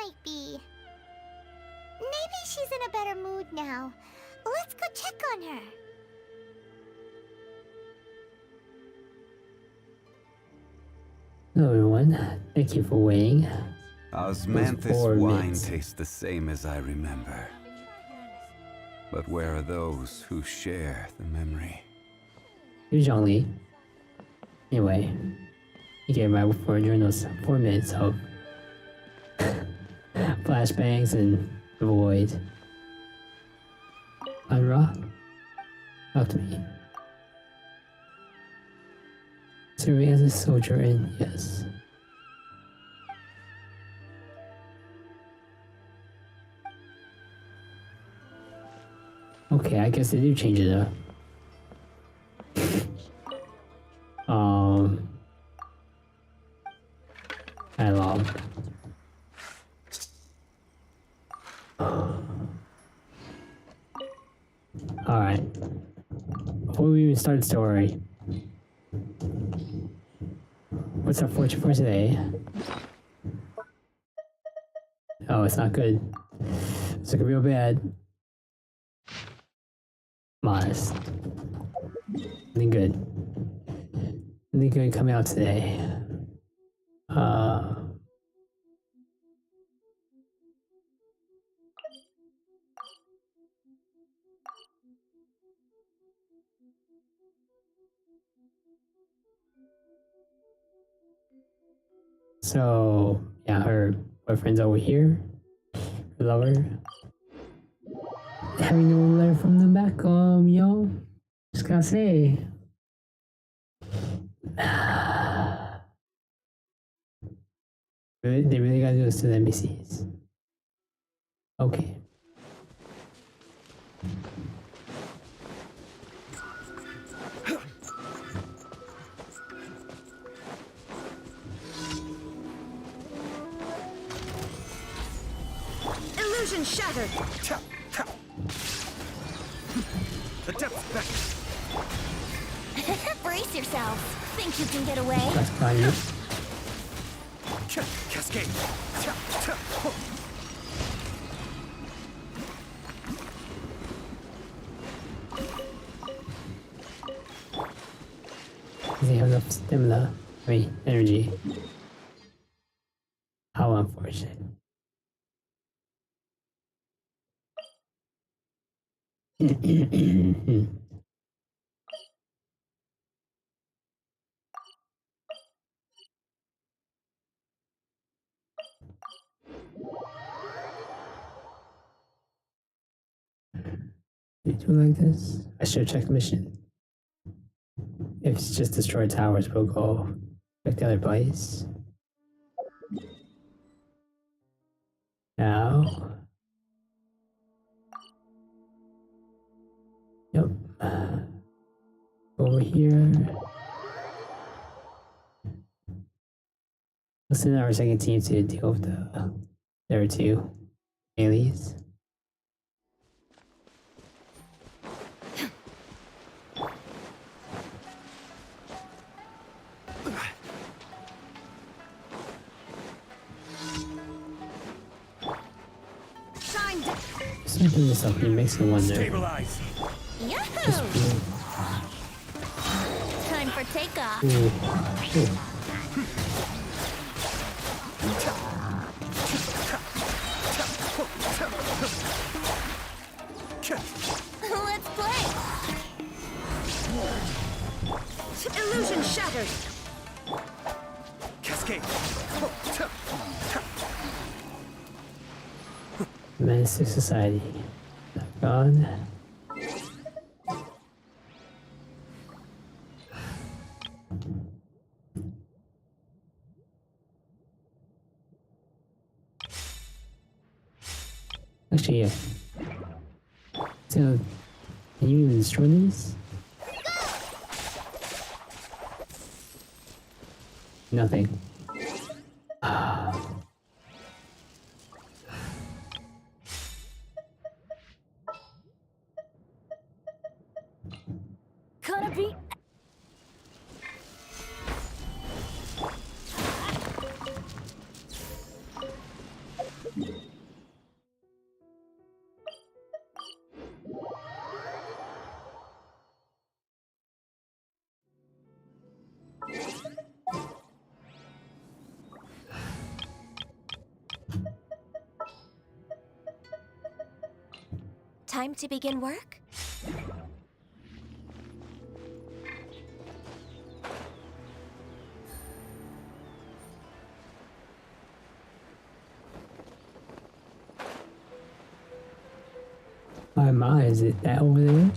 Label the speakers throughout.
Speaker 1: might be. Maybe she's in a better mood now. Let's go check on her.
Speaker 2: Hello everyone, thank you for waiting.
Speaker 3: Osmanthus wine tastes the same as I remember. But where are those who share the memory?
Speaker 2: Here's Zhongli. Anyway, you came right before during those 4 minutes of flashbangs and the void. Anra, talk to me. Serving as a soldier in, yes. Okay, I guess they do change it up. Dialogue. Alright. Before we even start the story, what's our fortune for today? Oh, it's not good. It's looking real bad. Modest. Nothing good. Nothing good coming out today. So, yeah, her boyfriend's over here. Her lover. Having no letter from them back, yo. Just gotta say. They really gotta do this to the NPCs. Okay.
Speaker 4: Illusion shattered. The depth's back.
Speaker 1: Brace yourself. Think you can get away?
Speaker 2: That's fine.
Speaker 4: Cascade.
Speaker 2: Does he have enough stamina? I mean, energy. How unfortunate. You do like this? I should check the mission. If it's just destroy towers, we'll go check the other place. Now. Yep. Over here. Let's send our second team to deal with the other two aliens. Something this up here makes me wonder.
Speaker 4: Stabilize.
Speaker 1: Yahoo! Time for takeoff.
Speaker 2: Ooh.
Speaker 1: Let's play.
Speaker 4: Illusion shattered. Cascade.
Speaker 2: Menace to society. God. Actually, yeah. So, can you even destroy these? Nothing.
Speaker 1: Gonna be. Time to begin work?
Speaker 2: My, is it that over there?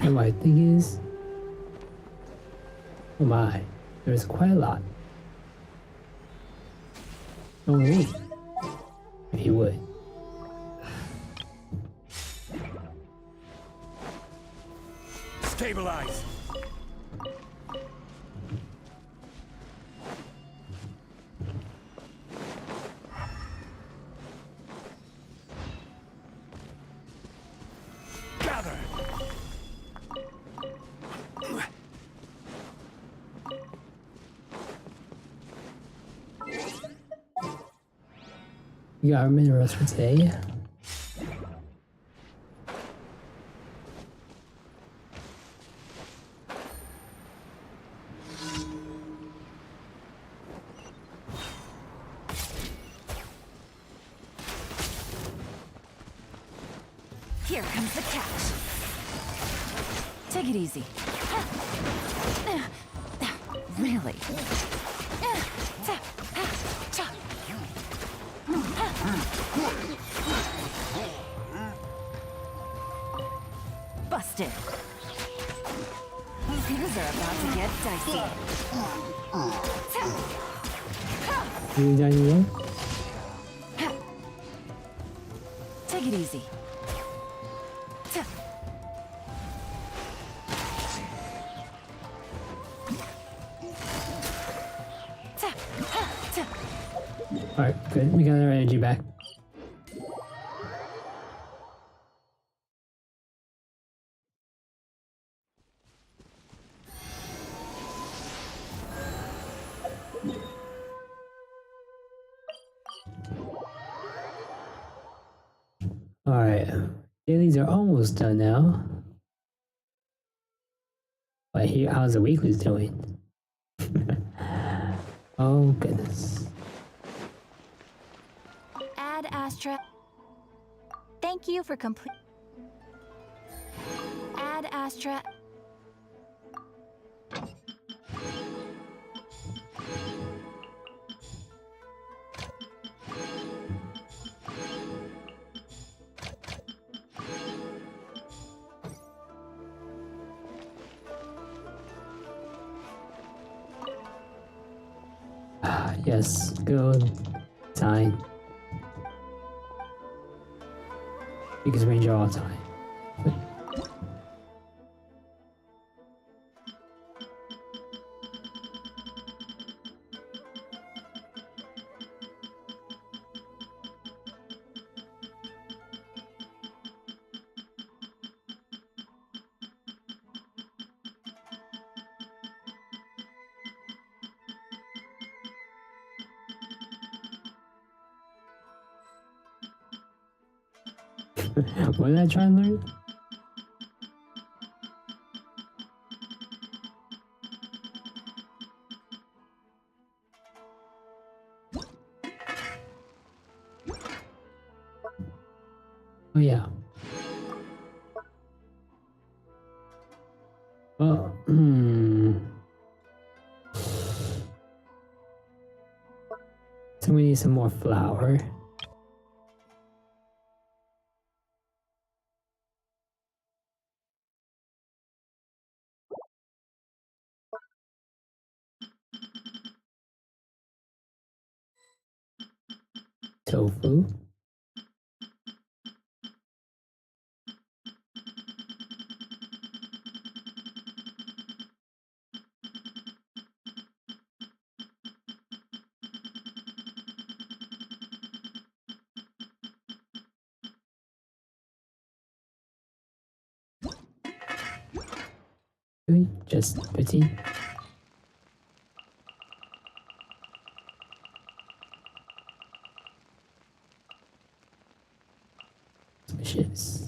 Speaker 2: And what I think is, oh my, there's quite a lot. Oh wait, if you would.
Speaker 4: Stabilize. Gather.
Speaker 2: We got our minerals for today.
Speaker 4: Here comes the catch. Take it easy. Really? Busted. Things are about to get dicey.
Speaker 2: You done yet?
Speaker 4: Take it easy.
Speaker 2: Alright, good. We got our energy back. Alright, dailies are almost done now. But here, how's the weeklies doing? Oh goodness.
Speaker 1: Add Astra. Thank you for complete. Add Astra.
Speaker 2: Yes, good time. Because ranger all the time. What did I try and learn? Oh yeah. Well, so we need some more flour. Tofu. Really? Just 15? Suspicious.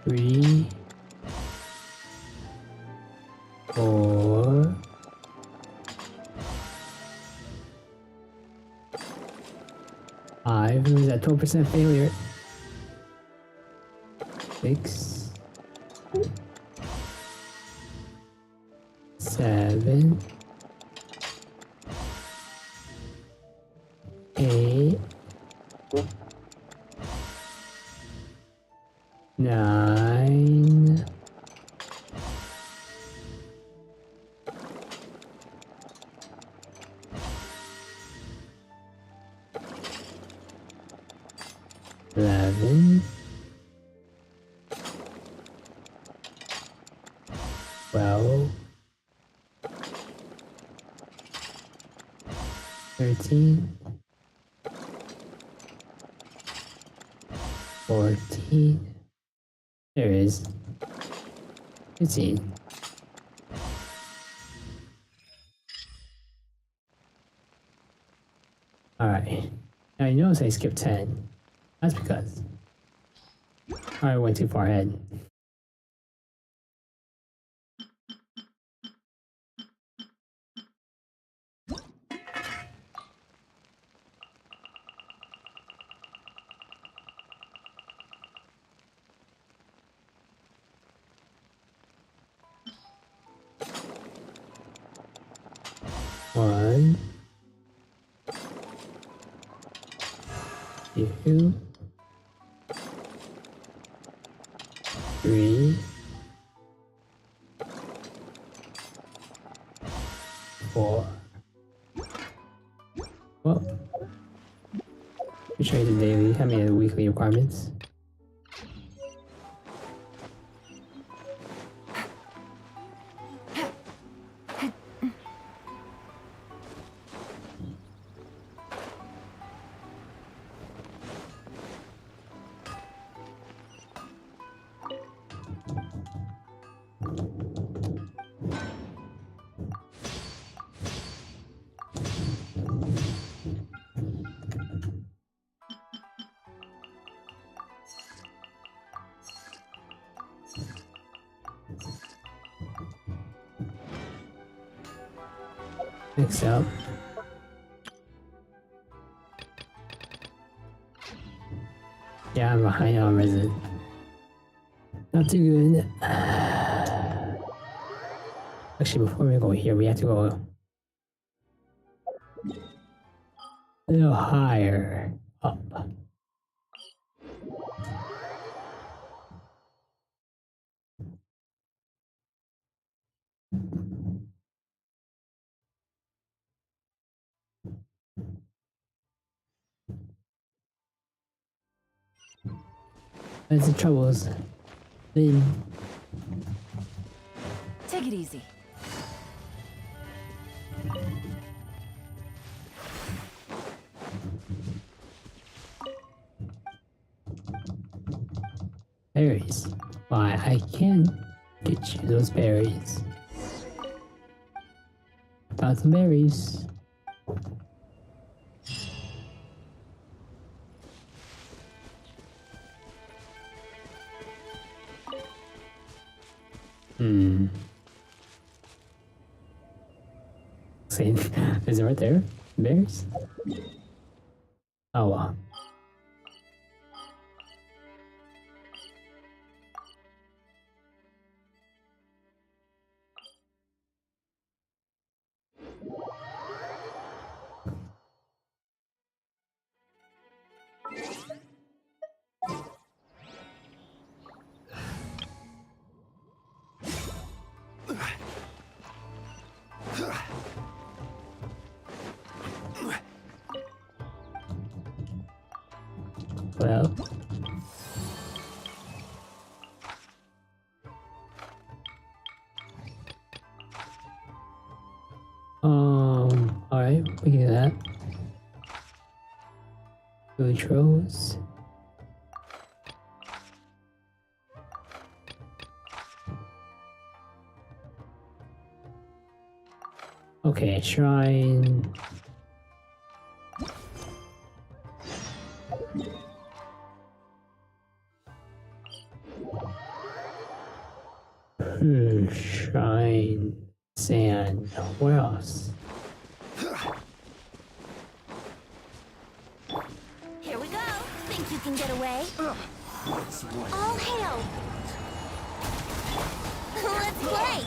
Speaker 2: Three, 4, 5. It was at 12% failure. 6, 7, 8, 9, 11, 12, 13, 14. There it is. 15. Alright. Now you notice I skipped 10. That's because I went too far ahead. One, 2, 3, 4. Well, we trade the daily. I mean, the weekly requirements. Mix up. Yeah, I'm behind on resin. Not too good. Actually, before we go here, we have to go a little higher up. That's the troubles. Then
Speaker 4: Take it easy.
Speaker 2: berries. Why, I can get you those berries. Found some berries. See, is it right there? Bears? Oh well. Well, alright, we can do that. Outros. Okay, shrine. Shrine. Sand. Where else?
Speaker 4: Here we go. Think you can get away? All hail. Let's play.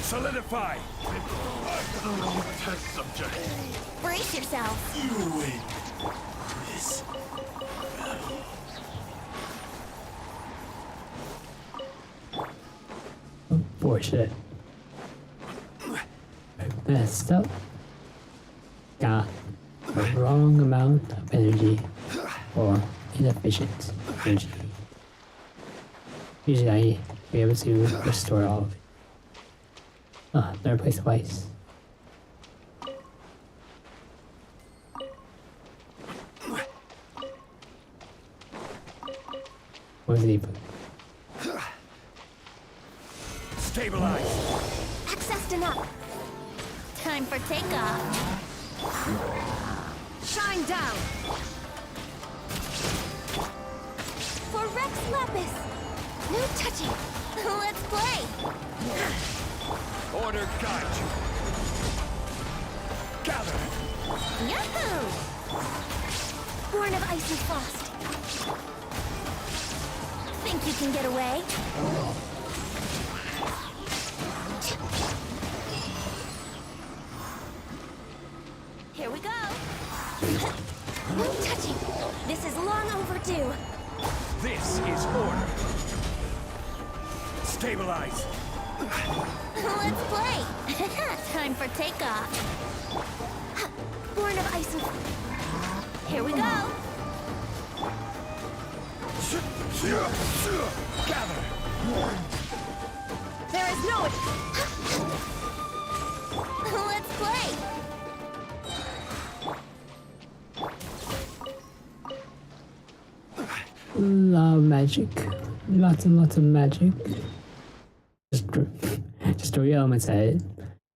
Speaker 5: Solidify! Test subject.
Speaker 4: Brace yourself.
Speaker 5: You wait. This
Speaker 2: Bullshit. Messed up. Got the wrong amount of energy or inefficient energy. Usually I be able to restore all of it. Ah, never placed twice. What was he put?
Speaker 5: stabilize.
Speaker 4: Accessed enough. Time for takeoff. Shine down. For Rex Lapis. No touching. Let's play.
Speaker 5: Order guide you. Gather.
Speaker 4: Yahoo! Born of Ice and Frost. Think you can get away? Here we go. No touching. This is long overdue.
Speaker 5: This is order. Stabilize.
Speaker 4: Let's play. Time for takeoff. Born of Ice and... Here we go.
Speaker 5: Gather.
Speaker 4: There is no... Let's play.
Speaker 2: Love magic. Lots and lots of magic. Just throw your elements at it.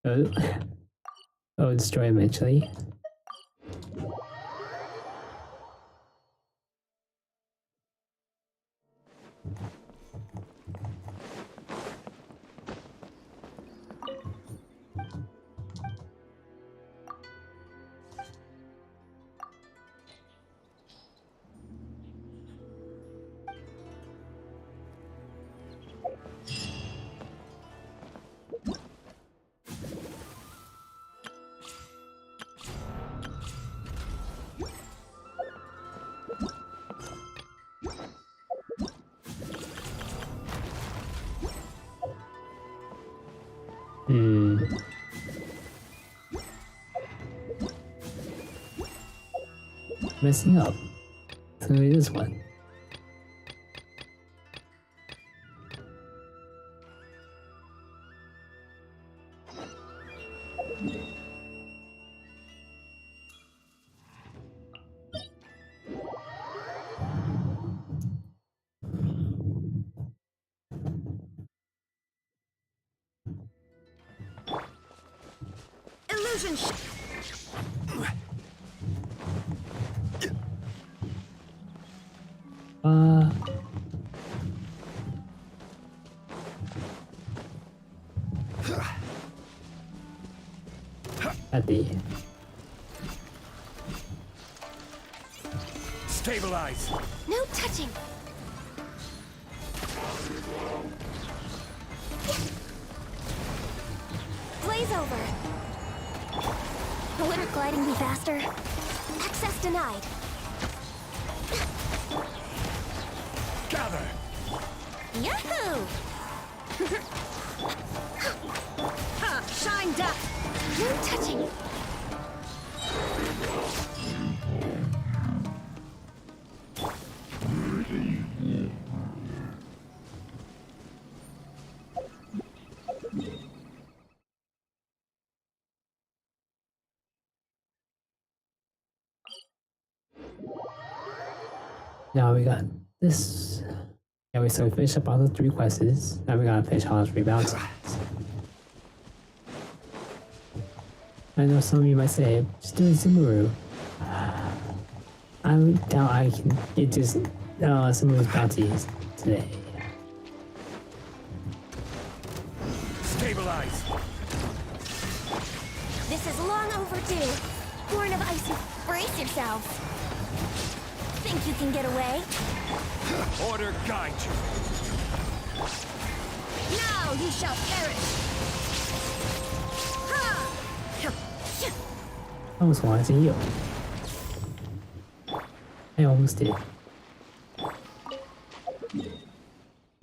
Speaker 2: It'll destroy eventually. Messing up. It's gonna be this one.
Speaker 4: Illusion
Speaker 2: at the
Speaker 5: Stabilize.
Speaker 1: No touching. Blaze over. Wouldn't gliding be faster? Access denied.
Speaker 5: Gather.
Speaker 1: Yahoo!
Speaker 4: Ha! Shined up!
Speaker 1: No touching.
Speaker 2: now we got this. Yeah, we finished up all the 3 quests. Now we gotta finish all the 3 bounties. I know some of you might say, just do Sumeru. I doubt I can get just Sumeru's bounties today.
Speaker 5: Stabilize.
Speaker 1: This is long overdue. Born of ice, brace yourselves. Think you can get away?
Speaker 5: Order guide you.
Speaker 4: Now you shall perish! Ha!
Speaker 2: I almost wanted to heal. I almost did.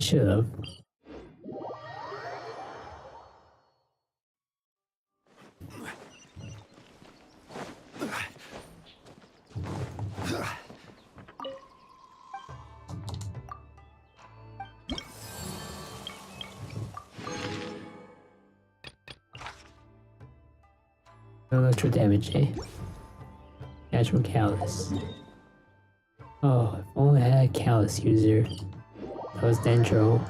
Speaker 2: Should've. Electro damage, eh? Natural callus. Oh, if only I had a callus user. That was Dendro.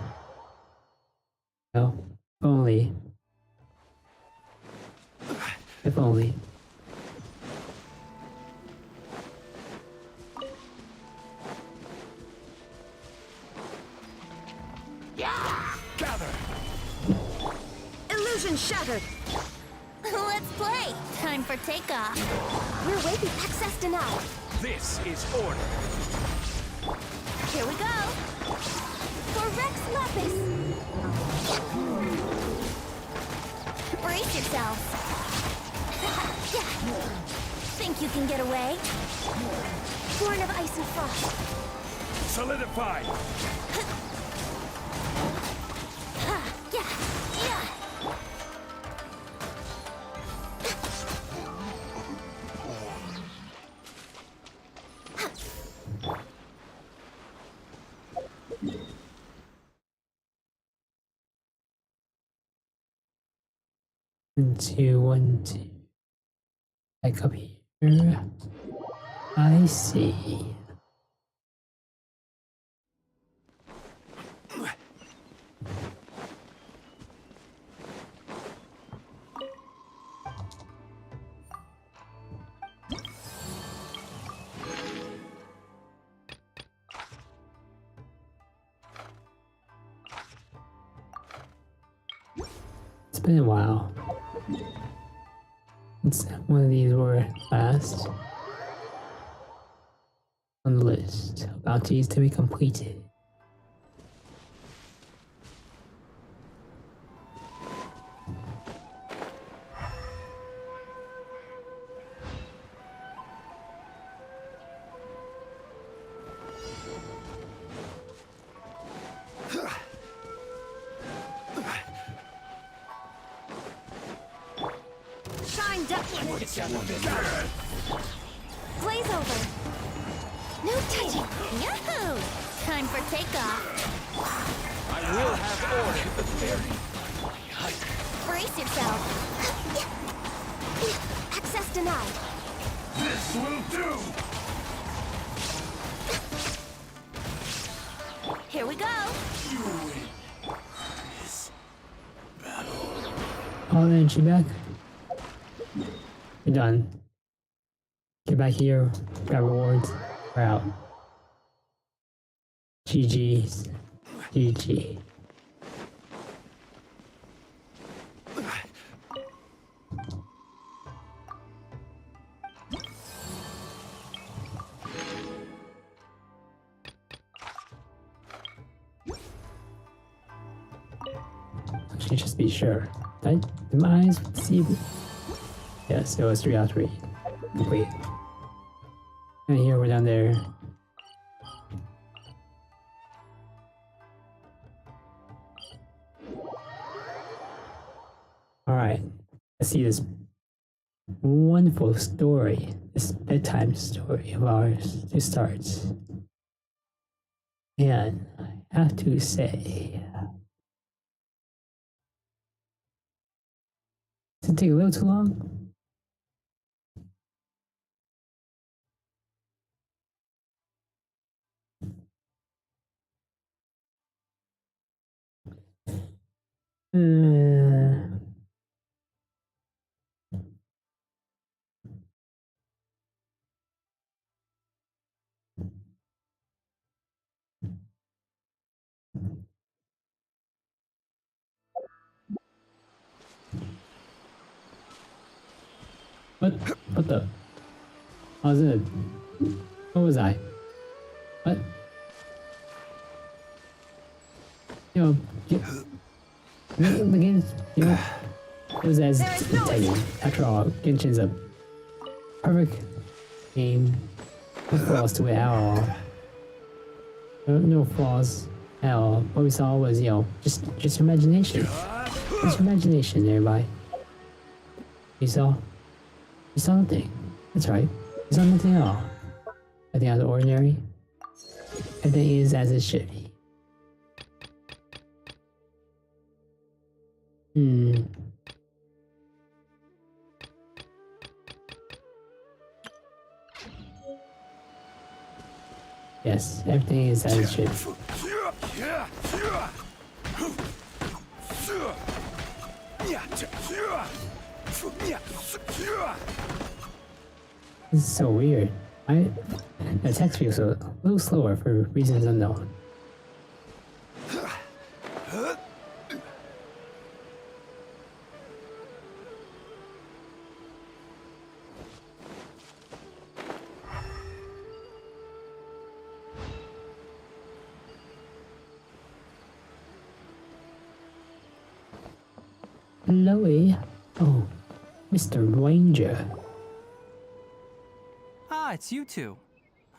Speaker 2: Well, if only. If only.
Speaker 5: Gather.
Speaker 4: Illusion shattered!
Speaker 1: Let's play. Time for takeoff. We're waiting. Access denied.
Speaker 5: This is order.
Speaker 1: Here we go. For Rex Lapis. Brace yourselves. Think you can get away? Born of ice and frost.
Speaker 5: Solidify.
Speaker 1: Yeah.
Speaker 2: One, two, 1, 2. Back up here. I see. It's been a while. It's one of these were last on the list of bounties to be completed.
Speaker 4: Shined up!
Speaker 1: Blaze over. No touching. Yahoo! Time for takeoff.
Speaker 5: I will have order.
Speaker 1: Brace yourself. Access denied.
Speaker 5: This will do.
Speaker 1: Here we go.
Speaker 2: All energy back. We're done. Get back here. Got rewards. We're out. GG's. GG. to just be sure. Did my eyes see? Yes, it was 3 out of 3. Wait. And here we're down there. Alright. Let's see this wonderful story. This bedtime story of ours to start. And I have to say, does it take a little too long? What the? I was in a... What was I? What? You know, the game, you know, it was as intended. After all, Genshin's a perfect game. No flaws to it at all. No flaws at all. What we saw was, you know, just imagination. Just imagination, everybody. You saw nothing. That's right. You saw nothing at all. Nothing out of the ordinary. Everything is as it should be. Yes, everything is as it should be. This is so weird. The text feels a little slower for reasons unknown. Chloe? Oh, Mr. Ranger.
Speaker 6: Ah, it's you two.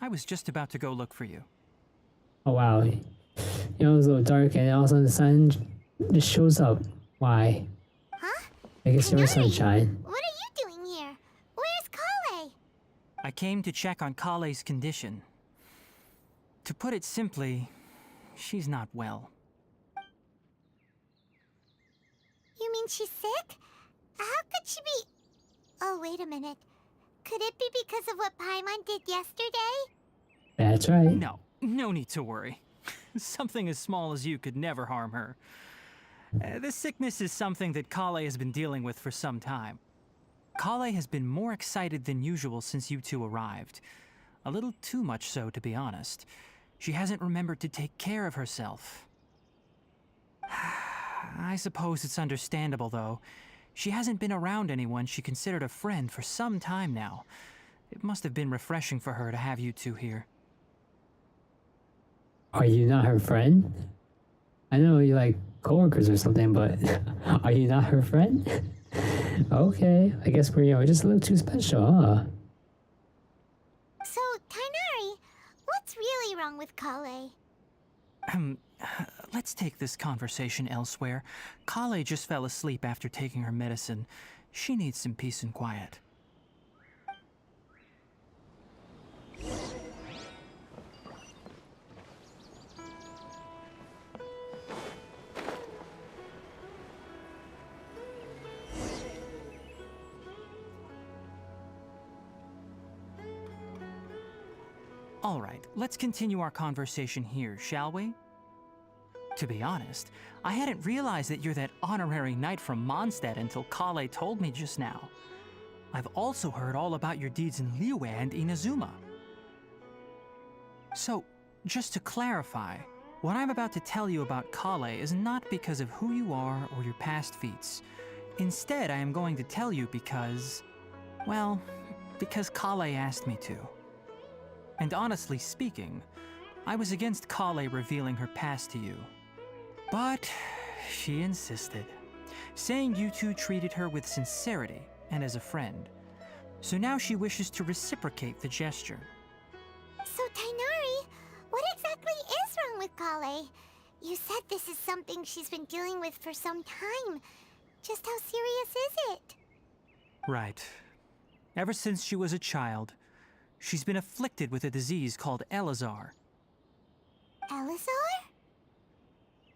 Speaker 6: I was just about to go look for you.
Speaker 2: Oh wow. You know, it was a little dark and all of a sudden the sun just shows up. Why?
Speaker 1: Huh?
Speaker 2: I guess there was sunshine.
Speaker 1: What are you doing here? Where's Kale?
Speaker 6: I came to check on Kale's condition. To put it simply, she's not well.
Speaker 1: You mean she's sick? How could she be... Oh, wait a minute. Could it be because of what Paimon did yesterday?
Speaker 2: That's right.
Speaker 6: No need to worry. Something as small as you could never harm her. This sickness is something that Kale has been dealing with for some time. Kale has been more excited than usual since you two arrived. A little too much so, to be honest. She hasn't remembered to take care of herself. I suppose it's understandable, though. She hasn't been around anyone she considered a friend for some time now. It must have been refreshing for her to have you two here.
Speaker 2: Are you not her friend? I know you like coworkers or something, but are you not her friend? Okay, I guess we're, you know, just a little too special, huh?
Speaker 1: So, Tainari, what's really wrong with Kale?
Speaker 6: Let's take this conversation elsewhere. Kale just fell asleep after taking her medicine. She needs some peace and quiet. All right, let's continue our conversation here, shall we? To be honest, I hadn't realized that you're that honorary knight from Mondstadt until Kale told me just now. I've also heard all about your deeds in Liyue and Inazuma. So, just to clarify, what I'm about to tell you about Kale is not because of who you are or your past feats. Instead, I am going to tell you because... well, because Kale asked me to. And honestly speaking, I was against Kale revealing her past to you. But she insisted. saying you two treated her with sincerity and as a friend. So now she wishes to reciprocate the gesture.
Speaker 1: So, Tainari, what exactly is wrong with Kale? You said this is something she's been dealing with for some time. Just how serious is it?
Speaker 6: Right. Ever since she was a child, she's been afflicted with a disease called Elazar.
Speaker 1: Elazar?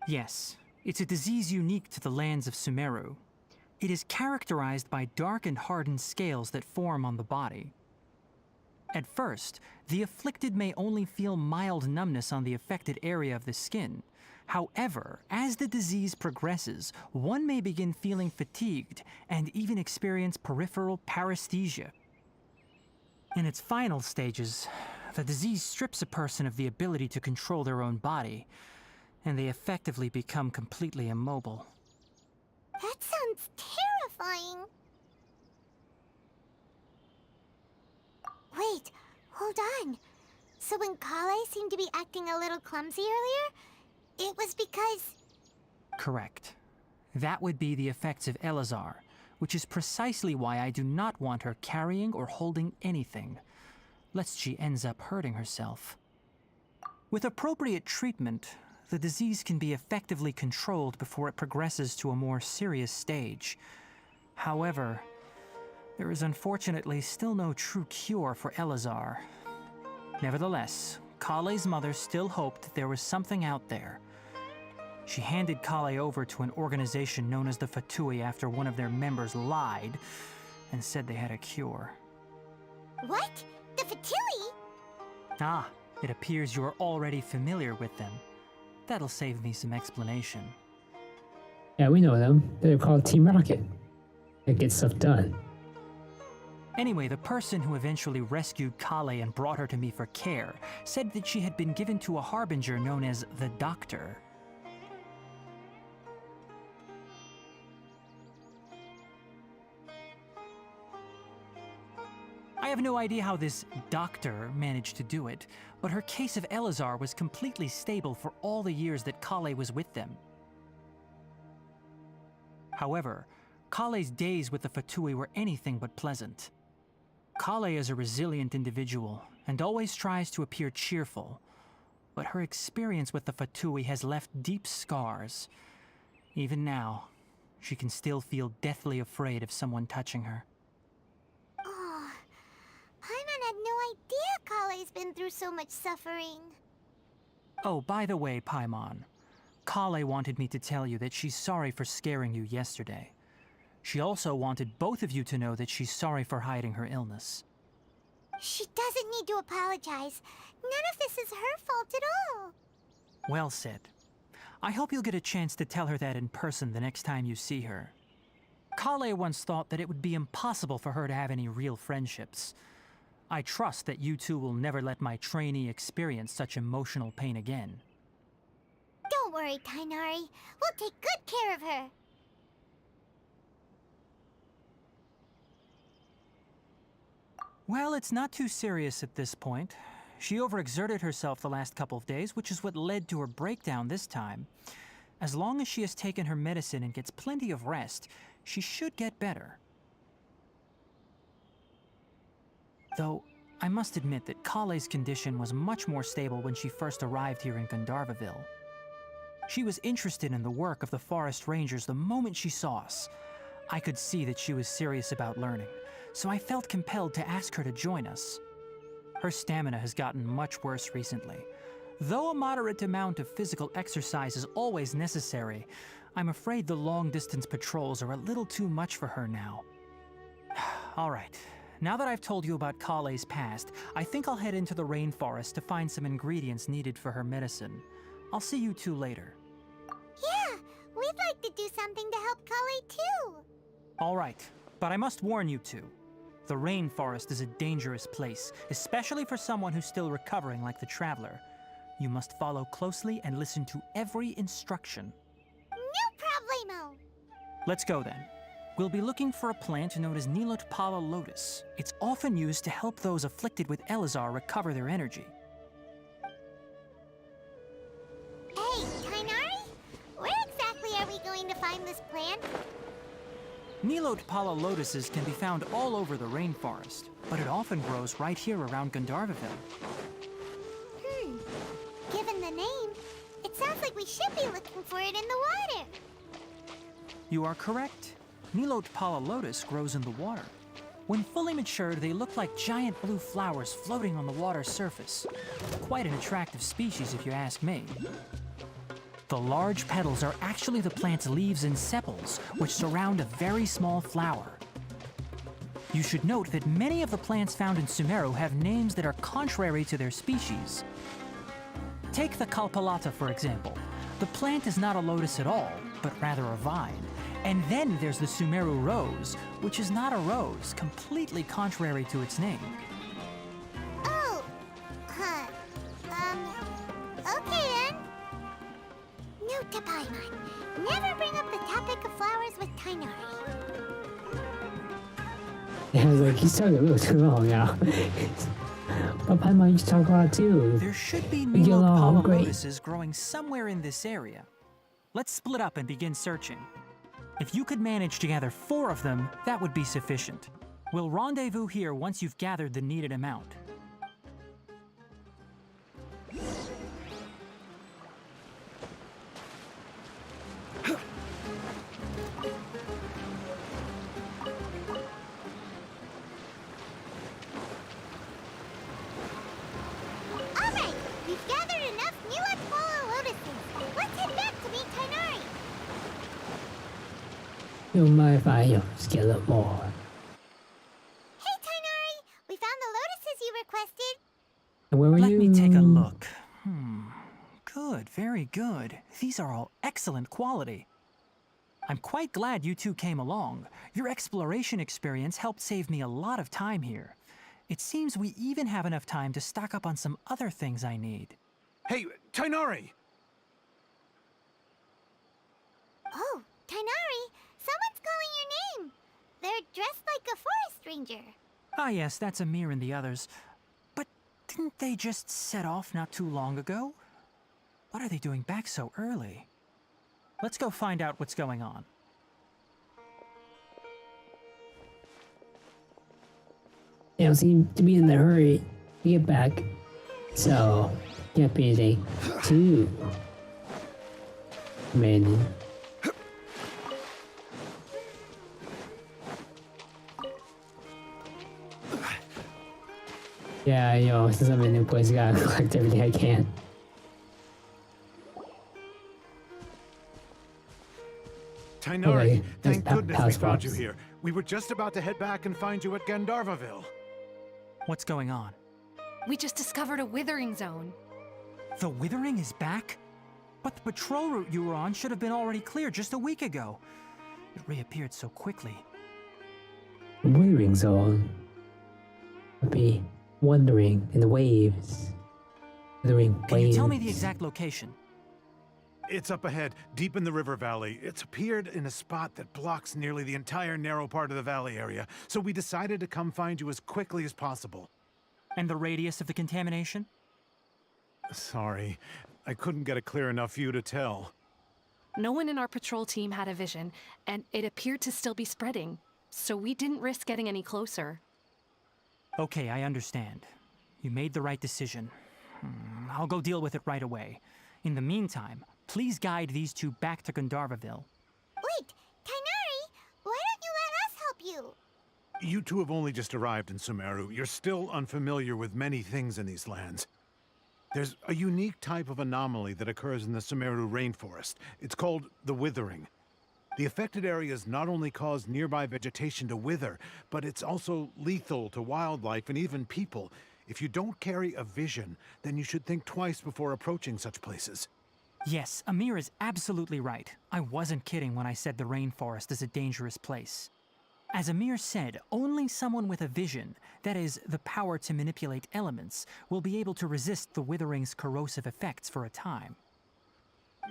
Speaker 6: Yes, it's a disease unique to the lands of Sumeru. It is characterized by dark and hardened scales that form on the body. At first, the afflicted may only feel mild numbness on the affected area of the skin. However, as the disease progresses, one may begin feeling fatigued and even experience peripheral paresthesia. In its final stages, the disease strips a person of the ability to control their own body, and they effectively become completely immobile.
Speaker 1: That sounds terrifying. Wait, hold on. So when Kale seemed to be acting a little clumsy earlier, it was because...
Speaker 6: Correct. That would be the effects of Elazar, which is precisely why I do not want her carrying or holding anything, lest she ends up hurting herself. With appropriate treatment, the disease can be effectively controlled before it progresses to a more serious stage. However, there is unfortunately still no true cure for Elazar. Nevertheless, Kale's mother still hoped that there was something out there. She handed Kale over to an organization known as the Fatui after one of their members lied and said they had a cure.
Speaker 1: What? The Fatui?
Speaker 6: Ah, it appears you're already familiar with them. That'll save me some explanation.
Speaker 2: Yeah, we know them. They're called Team Rocket. They get stuff done.
Speaker 6: Anyway, the person who eventually rescued Kale and brought her to me for care said that she had been given to a harbinger known as the Doctor. I have no idea how this doctor managed to do it, but her case of Elazar was completely stable for all the years that Kale was with them. However, Kale's days with the Fatui were anything but pleasant. Kale is a resilient individual and always tries to appear cheerful, but her experience with the Fatui has left deep scars. Even now, she can still feel deathly afraid of someone touching her.
Speaker 1: Oh, Paimon had no idea Kale's been through so much suffering.
Speaker 6: Oh, by the way, Paimon, Kale wanted me to tell you that she's sorry for scaring you yesterday. She also wanted both of you to know that she's sorry for hiding her illness.
Speaker 1: She doesn't need to apologize. None of this is her fault at all.
Speaker 6: Well said. I hope you'll get a chance to tell her that in person the next time you see her. Kale once thought that it would be impossible for her to have any real friendships. I trust that you two will never let my trainee experience such emotional pain again.
Speaker 1: Don't worry, Tainari. We'll take good care of her.
Speaker 6: Well, it's not too serious at this point. She overexerted herself the last couple of days, which is what led to her breakdown this time. As long as she has taken her medicine and gets plenty of rest, she should get better. Though, I must admit that Kale's condition was much more stable when she first arrived here in Gandharvaville. She was interested in the work of the forest rangers the moment she saw us. I could see that she was serious about learning, so I felt compelled to ask her to join us. Her stamina has gotten much worse recently. Though a moderate amount of physical exercise is always necessary, I'm afraid the long-distance patrols are a little too much for her now. All right, now that I've told you about Kale's past, I think I'll head into the rainforest to find some ingredients needed for her medicine. I'll see you two later.
Speaker 1: Yeah, we'd like to do something to help Kale too.
Speaker 6: All right, but I must warn you two. The rainforest is a dangerous place, especially for someone who's still recovering like the Traveler. You must follow closely and listen to every instruction.
Speaker 1: No problemo.
Speaker 6: Let's go then. We'll be looking for a plant known as Nilotpala lotus. It's often used to help those afflicted with Elazar recover their energy.
Speaker 1: Hey, Tainari? Where exactly are we going to find this plant?
Speaker 6: Nilote pala lotuses can be found all over the rainforest, but it often grows right here around Gandharvaville.
Speaker 1: Given the name, it sounds like we should be looking for it in the water.
Speaker 6: You are correct. Nilote pala lotus grows in the water. When fully matured, they look like giant blue flowers floating on the water's surface. Quite an attractive species, if you ask me. The large petals are actually the plant's leaves and sepals, which surround a very small flower. You should note that many of the plants found in Sumeru have names that are contrary to their species. Take the Kalpalata, for example. The plant is not a lotus at all, but rather a vine. And then there's the Sumeru rose, which is not a rose, completely contrary to its name.
Speaker 1: Oh, huh. Okay then. Note to Paimon. Never bring up the topic of flowers with Tainari.
Speaker 2: I was like, he's talking a little too long now. But Paimon used to talk a lot too.
Speaker 6: There should be
Speaker 2: We get
Speaker 6: Nilote
Speaker 2: along
Speaker 6: pala
Speaker 2: great.
Speaker 6: lotuses growing somewhere in this area. Let's split up and begin searching. If you could manage to gather 4 of them, that would be sufficient. We'll rendezvous here once you've gathered the needed amount.
Speaker 1: Alright, we've gathered enough Nilote pala lotuses. Let's head back to meet Tainari.
Speaker 2: You don't mind if I just get a little more?
Speaker 1: Hey Tainari, we found the lotuses you requested.
Speaker 2: And where were
Speaker 6: Let
Speaker 2: you?
Speaker 6: me take a look. Good, very good. These are all excellent quality. I'm quite glad you two came along. Your exploration experience helped save me a lot of time here. It seems we even have enough time to stock up on some other things I need.
Speaker 5: Hey, Tainari!
Speaker 1: Oh, Tainari, someone's calling your name. They're dressed like a forest ranger.
Speaker 6: Ah yes, that's Amir and the others. But didn't they just set off not too long ago? What are they doing back so early? Let's go find out what's going on.
Speaker 2: They don't seem to be in a hurry to get back. So, can't be anything too demanding. Yeah, since I'm in a new place, I gotta collect everything I can.
Speaker 5: Tainari,
Speaker 2: Okay,
Speaker 5: thank
Speaker 2: that's
Speaker 5: goodness we
Speaker 2: house
Speaker 5: found you
Speaker 2: box.
Speaker 5: here. We were just about to head back and find you at Gandharvaville.
Speaker 6: What's going on?
Speaker 4: We just discovered a withering zone.
Speaker 6: The Withering is back? But the patrol route you were on should have been already clear just a week ago. It reappeared so quickly.
Speaker 2: Withering zone. I'd be wandering in the waves. Withering waves.
Speaker 6: Can you tell me the exact location?
Speaker 5: It's up ahead, deep in the river valley. It's appeared in a spot that blocks nearly the entire narrow part of the valley area, so we decided to come find you as quickly as possible.
Speaker 6: And the radius of the contamination?
Speaker 5: Sorry, I couldn't get a clear enough view to tell.
Speaker 4: No one in our patrol team had a vision, and it appeared to still be spreading, so we didn't risk getting any closer.
Speaker 6: Okay, I understand. You made the right decision. I'll go deal with it right away. In the meantime, please guide these two back to Gandharvaville.
Speaker 1: Wait, Tainari, why don't you let us help you?
Speaker 5: You two have only just arrived in Sumeru. You're still unfamiliar with many things in these lands. There's a unique type of anomaly that occurs in the Sumeru rainforest. It's called the withering. The affected areas not only cause nearby vegetation to wither, but it's also lethal to wildlife and even people. If you don't carry a vision, then you should think twice before approaching such places.
Speaker 6: Yes, Amir is absolutely right. I wasn't kidding when I said the rainforest is a dangerous place. As Amir said, only someone with a vision, that is, the power to manipulate elements, will be able to resist the withering's corrosive effects for a time.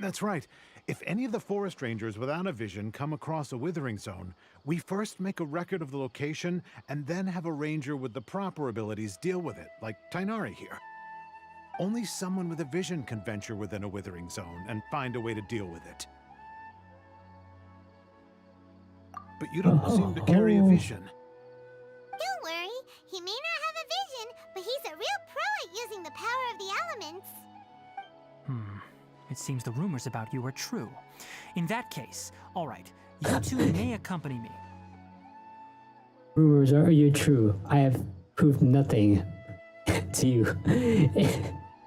Speaker 5: That's right. If any of the forest rangers without a vision come across a withering zone, we first make a record of the location and then have a ranger with the proper abilities deal with it, like Tainari here. Only someone with a vision can venture within a withering zone and find a way to deal with it. but you don't seem to carry a vision.
Speaker 1: Don't worry, he may not have a vision, but he's a real pro at using the power of the elements.
Speaker 6: It seems the rumors about you are true. In that case, all right, you two may accompany me.
Speaker 2: Rumors are you true? I have proved nothing to you.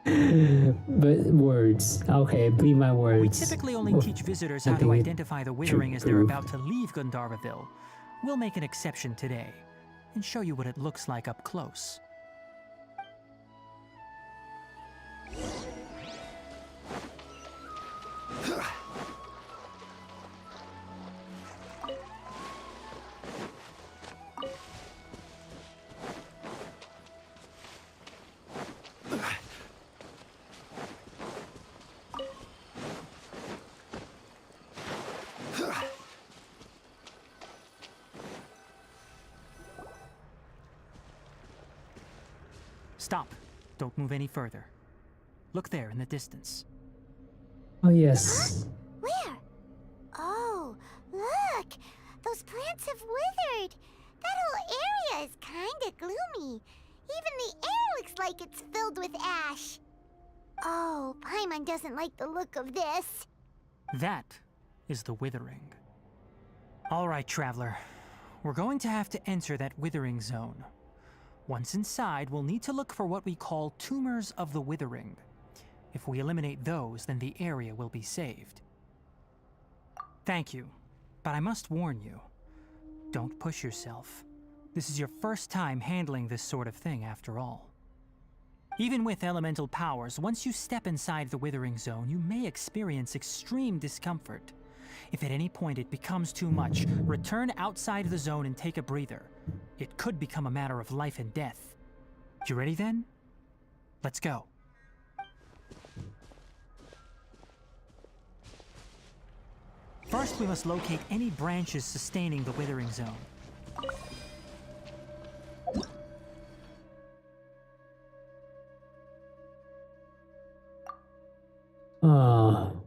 Speaker 2: But words. Okay, believe my words.
Speaker 6: We typically only teach visitors how to
Speaker 2: Nothing
Speaker 6: identify the withering as they're
Speaker 2: prove.
Speaker 6: about to leave Gandharvaville. We'll make an exception today and show you what it looks like up close. Stop. Don't move any further. Look there in the distance.
Speaker 2: Oh yes.
Speaker 1: Where? Oh, look! Those plants have withered. That whole area is kinda gloomy. Even the air looks like it's filled with ash. Oh, Paimon doesn't like the look of this.
Speaker 6: That is the withering. All right, traveler. We're going to have to enter that withering zone. Once inside, we'll need to look for what we call tumors of the withering. If we eliminate those, then the area will be saved. Thank you, but I must warn you. Don't push yourself. This is your first time handling this sort of thing, after all. Even with elemental powers, once you step inside the withering zone, you may experience extreme discomfort. If at any point it becomes too much, return outside the zone and take a breather. It could become a matter of life and death. You ready then? Let's go. First, we must locate any branches sustaining the withering zone.
Speaker 2: Oh.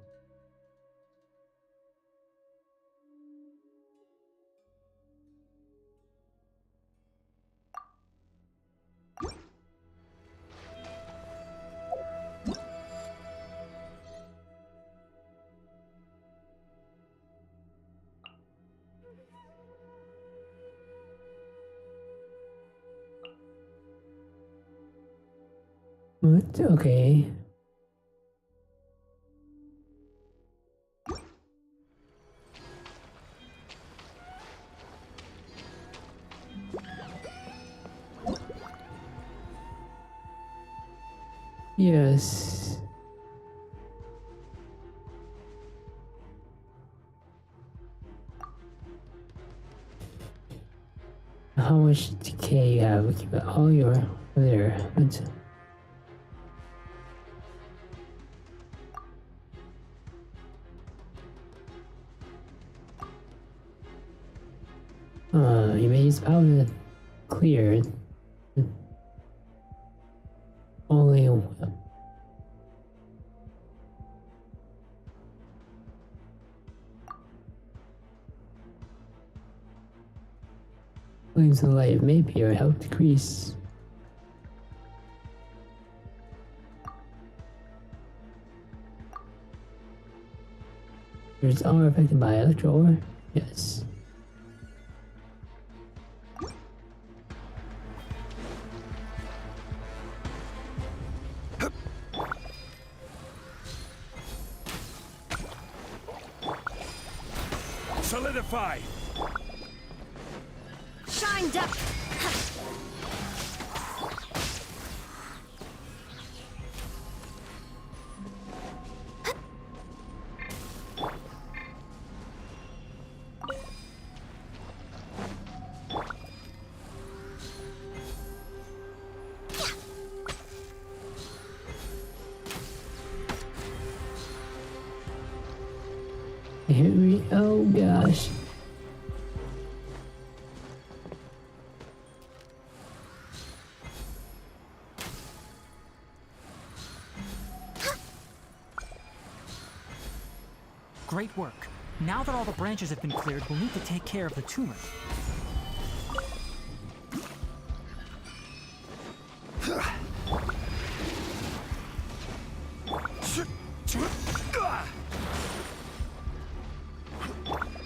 Speaker 2: What? Okay. Yes. How much decay you have? Keep it all your there. That's you may use power to clear it. Only flames of light may appear or help decrease. Spirits are affected by electro ore? Yes.
Speaker 7: Solidify!
Speaker 4: Shined up!
Speaker 2: Henry, oh gosh.
Speaker 6: Great work. Now that all the branches have been cleared, we'll need to take care of the tumor.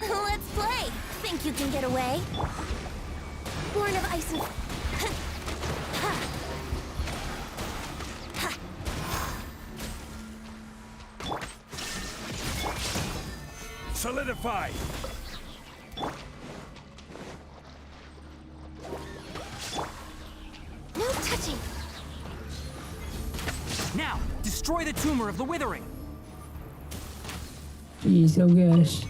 Speaker 1: Let's play. Think you can get away? Born of ice and...
Speaker 7: Solidify!
Speaker 1: No touching.
Speaker 6: Now, destroy the tumor of the withering!
Speaker 2: Jeez, oh gosh.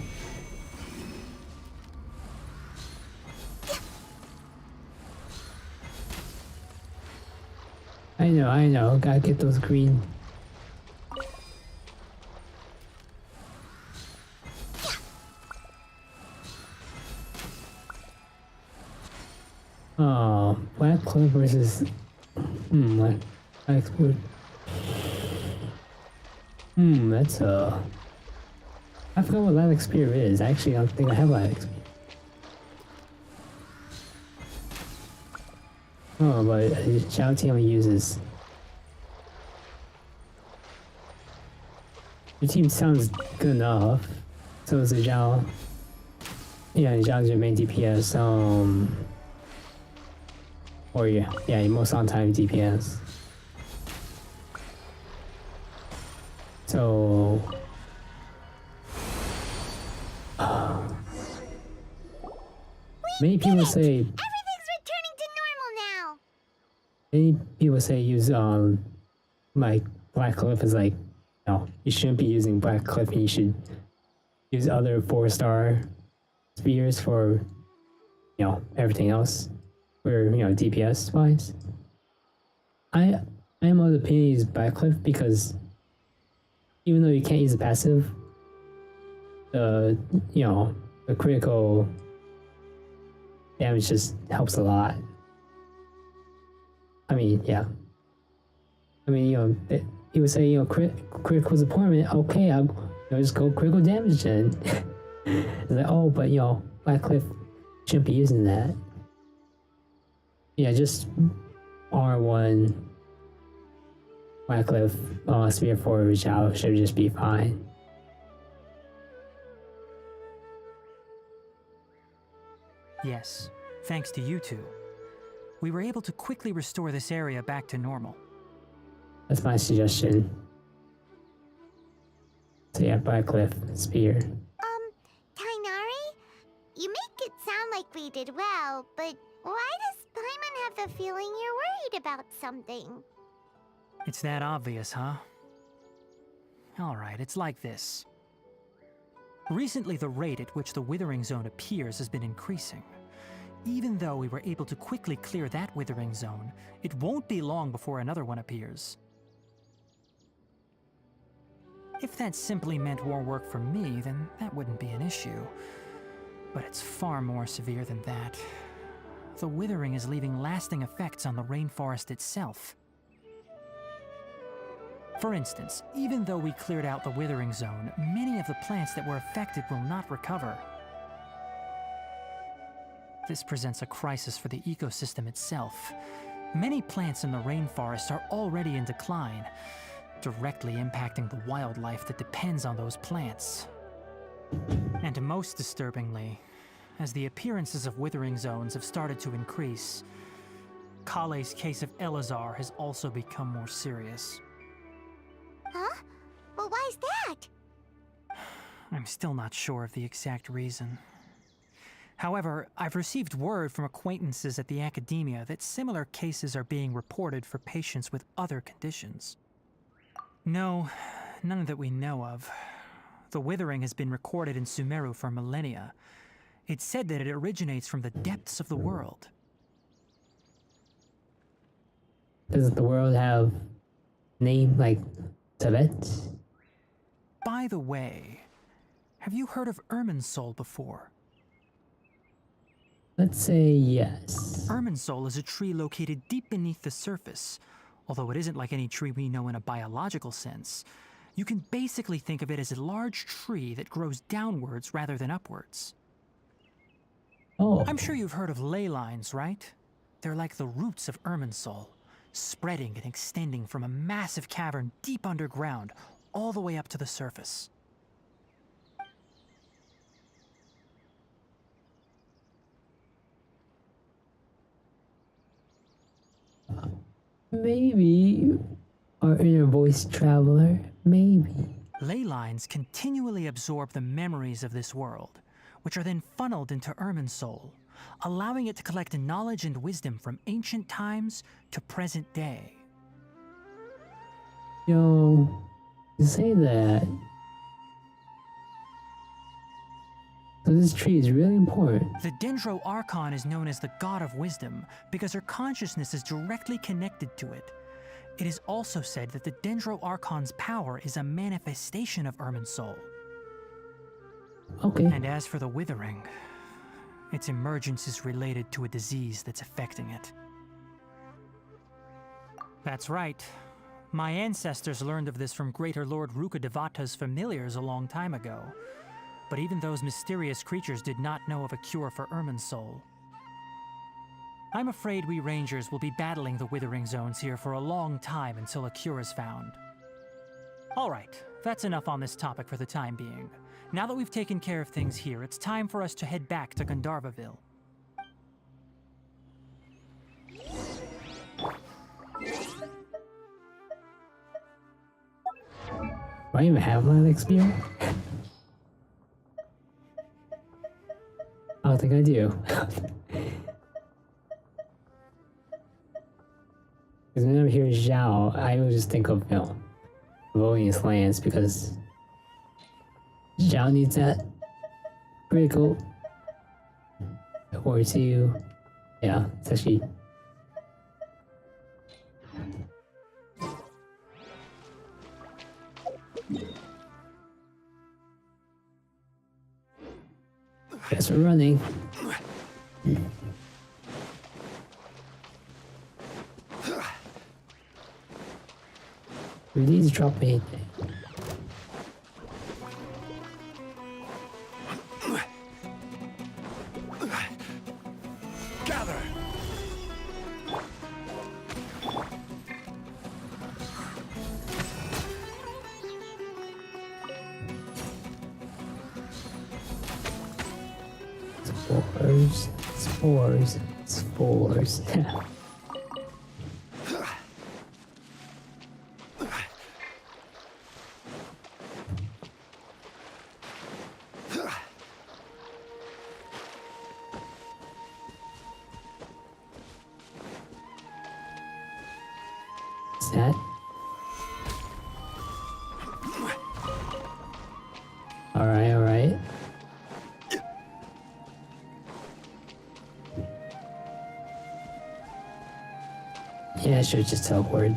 Speaker 2: I know. Gotta get those green. Oh, Black Club versus... Black Expert. That's I forgot what Lilac Spear is. Actually, I don't think I have Lilac Spear. Oh, but Xiao Tian uses... Your team sounds good enough. So is the Zhao. Yeah, Zhao's your main DPS. Or yeah, most on-time DPS. So... many people say...
Speaker 1: Everything's returning to normal now.
Speaker 2: Many people say use, like, Black Cliff is like, no, you shouldn't be using Black Cliff and you should use other 4-star spears for, everything else. For, DPS wise. I am of the opinion to use Black Cliff because even though you can't use the passive, the critical damage just helps a lot. I mean, yeah. I mean, he would say, critical deployment, okay, I'll just go critical damage then. It's like, oh, but, Black Cliff shouldn't be using that. Yeah, just R1 Black Cliff Spear 4 reach out should just be fine.
Speaker 6: Yes, thanks to you two. We were able to quickly restore this area back to normal.
Speaker 2: That's my suggestion. So yeah, Black Cliff Spear.
Speaker 1: Tainari? You make it sound like we did well, but why does Paimon have the feeling you're worried about something?
Speaker 6: It's that obvious, huh? Alright, it's like this. Recently, the rate at which the Withering Zone appears has been increasing. Even though we were able to quickly clear that Withering Zone, it won't be long before another one appears. If that simply meant more work for me, then that wouldn't be an issue. But it's far more severe than that. The Withering is leaving lasting effects on the rainforest itself. For instance, even though we cleared out the Withering Zone, many of the plants that were affected will not recover. This presents a crisis for the ecosystem itself. Many plants in the rainforest are already in decline, directly impacting the wildlife that depends on those plants. And most disturbingly, as the appearances of Withering Zones have started to increase, Kale's case of Elazar has also become more serious.
Speaker 1: Huh? Well, why's that?
Speaker 6: I'm still not sure of the exact reason. However, I've received word from acquaintances at the academia that similar cases are being reported for patients with other conditions. No, none that we know of. The Withering has been recorded in Sumeru for millennia. It's said that it originates from the depths of the world.
Speaker 2: Does the world have name like Tibet?
Speaker 6: By the way, have you heard of Irminsul before?
Speaker 2: Let's say yes.
Speaker 6: Irminsul is a tree located deep beneath the surface, although it isn't like any tree we know in a biological sense. You can basically think of it as a large tree that grows downwards rather than upwards.
Speaker 2: Oh,
Speaker 6: I'm sure you've heard of ley lines, right? They're like the roots of Irminsul, spreading and extending from a massive cavern deep underground all the way up to the surface.
Speaker 2: maybe our inner voice traveler. Maybe.
Speaker 6: Ley lines continually absorb the memories of this world, which are then funneled into Irminsul, allowing it to collect knowledge and wisdom from ancient times to present day.
Speaker 2: Yo, you say that. So this tree is really important.
Speaker 6: The Dendro Archon is known as the God of Wisdom because her consciousness is directly connected to it. It is also said that the Dendro Archon's power is a manifestation of Irminsul.
Speaker 2: Okay.
Speaker 6: And as for the Withering, its emergence is related to a disease that's affecting it. That's right. My ancestors learned of this from Greater Lord Rukkhadevata's familiars a long time ago. But even those mysterious creatures did not know of a cure for Irminsul. I'm afraid we Rangers will be battling the Withering Zones here for a long time until a cure is found. Alright, that's enough on this topic for the time being. Now that we've taken care of things here, it's time for us to head back to Gandharvaville.
Speaker 2: Do I even have my XP? I don't think I do. Because whenever I hear Zhao, I always just think of, Voluminous lands because Zhao needs that critical. Or two. Yeah, it's actually. Guess we're running. We need to drop me.
Speaker 5: Gather!
Speaker 2: Spores. Is that? Alright. Yeah, I should just teleport.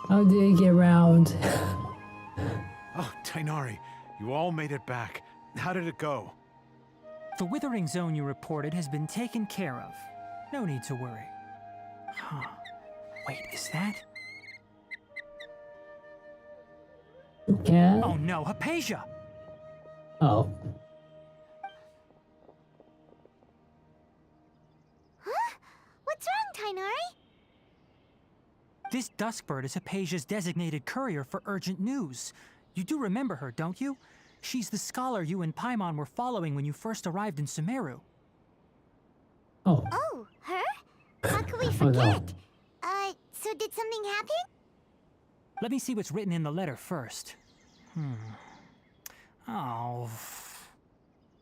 Speaker 2: How did I get around?
Speaker 5: Oh, Tainari, you all made it back. How did it go?
Speaker 6: The Withering Zone you reported has been taken care of. No need to worry. Huh. Wait, is that?
Speaker 2: Cat?
Speaker 6: Oh no, Hypatia!
Speaker 2: Oh.
Speaker 1: Huh? What's wrong, Tainari?
Speaker 6: This Duskbird is Hypatia's designated courier for urgent news. You do remember her, don't you? She's the scholar you and Paimon were following when you first arrived in Sumeru.
Speaker 2: Oh.
Speaker 1: Oh, her? How could we
Speaker 2: Oh,
Speaker 1: forget?
Speaker 2: no.
Speaker 1: So did something happen?
Speaker 6: Let me see what's written in the letter first. Oh.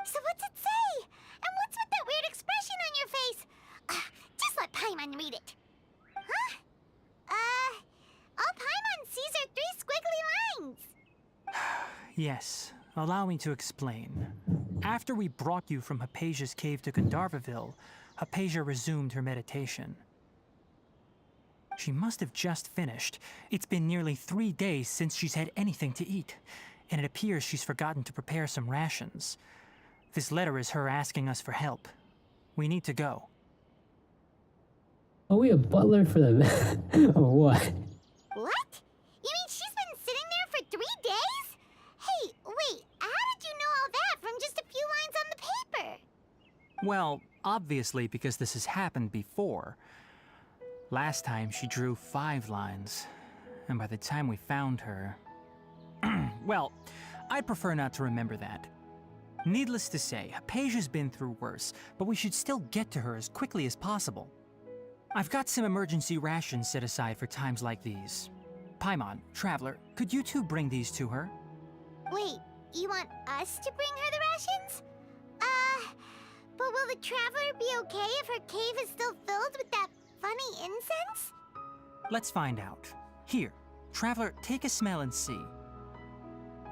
Speaker 1: So what's it say? And what's with that weird expression on your face? Just let Paimon read it. Huh? All Paimon sees are 3 squiggly lines.
Speaker 6: Yes, allow me to explain. After we brought you from Hypatia's cave to Gandharvaville, Hypatia resumed her meditation. She must have just finished. It's been nearly 3 days since she's had anything to eat. and it appears she's forgotten to prepare some rations. This letter is her asking us for help. We need to go.
Speaker 2: Are we a butler for the or what?
Speaker 1: What? You mean she's been sitting there for 3 days? Hey, wait, how did you know all that from just a few lines on the paper?
Speaker 6: Well, obviously because this has happened before. Last time she drew 5 lines, and by the time we found her... Well, I'd prefer not to remember that. Needless to say, Hypatia's been through worse, but we should still get to her as quickly as possible. I've got some emergency rations set aside for times like these. Paimon, Traveler, could you two bring these to her?
Speaker 1: Wait, you want us to bring her the rations? But will the Traveler be okay if her cave is still filled with that funny incense?
Speaker 6: Let's find out. Here, Traveler, take a smell and see.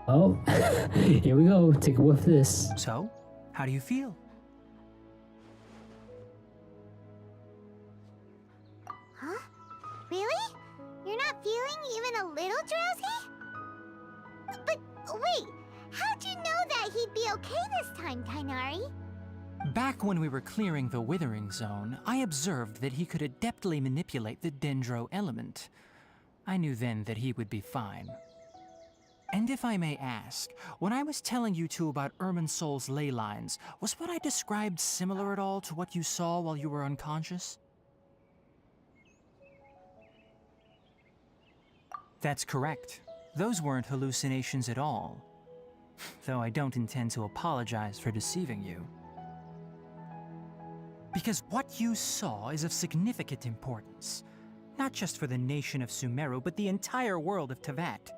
Speaker 2: Oh, here we go. Take a whiff of this.
Speaker 6: So, how do you feel?
Speaker 1: Huh? Really? You're not feeling even a little drowsy? But wait, how'd you know that he'd be okay this time, Tainari?
Speaker 6: Back when we were clearing the Withering Zone, I observed that he could adeptly manipulate the Dendro element. I knew then that he would be fine. And if I may ask, when I was telling you two about Irminsol's ley lines, was what I described similar at all to what you saw while you were unconscious? That's correct. Those weren't hallucinations at all. Though I don't intend to apologize for deceiving you. Because what you saw is of significant importance. Not just for the nation of Sumeru, but the entire world of Tevat.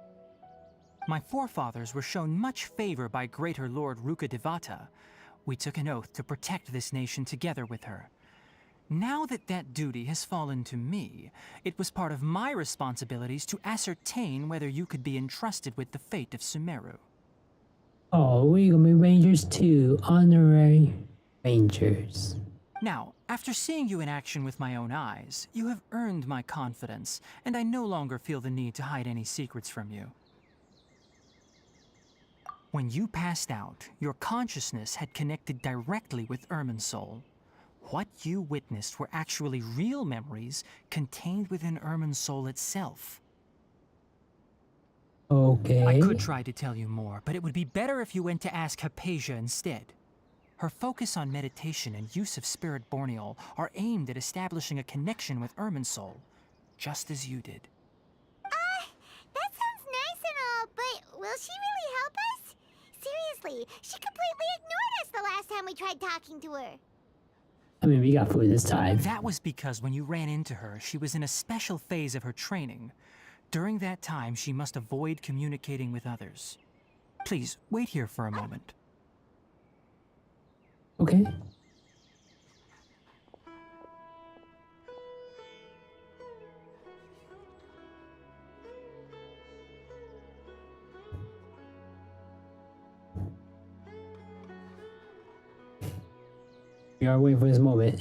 Speaker 6: My forefathers were shown much favor by Greater Lord Rukkhadevata. We took an oath to protect this nation together with her. Now that that duty has fallen to me, it was part of my responsibilities to ascertain whether you could be entrusted with the fate of Sumeru.
Speaker 2: Oh, we gonna be rangers too. Honorary rangers.
Speaker 6: Now, after seeing you in action with my own eyes, you have earned my confidence, and I no longer feel the need to hide any secrets from you. When you passed out, your consciousness had connected directly with Irminsul. What you witnessed were actually real memories contained within Irminsul itself.
Speaker 2: Okay.
Speaker 6: I could try to tell you more, but it would be better if you went to ask Hypatia instead. Her focus on meditation and use of Spirit Borneol are aimed at establishing a connection with Irminsul, just as you did.
Speaker 1: That sounds nice and all, but will she really help us? Seriously, she completely ignored us the last time we tried talking to her.
Speaker 2: I mean, we got food this time.
Speaker 6: That was because when you ran into her, she was in a special phase of her training. During that time, she must avoid communicating with others. Please, wait here for a moment.
Speaker 2: Okay. We are waiting for this moment.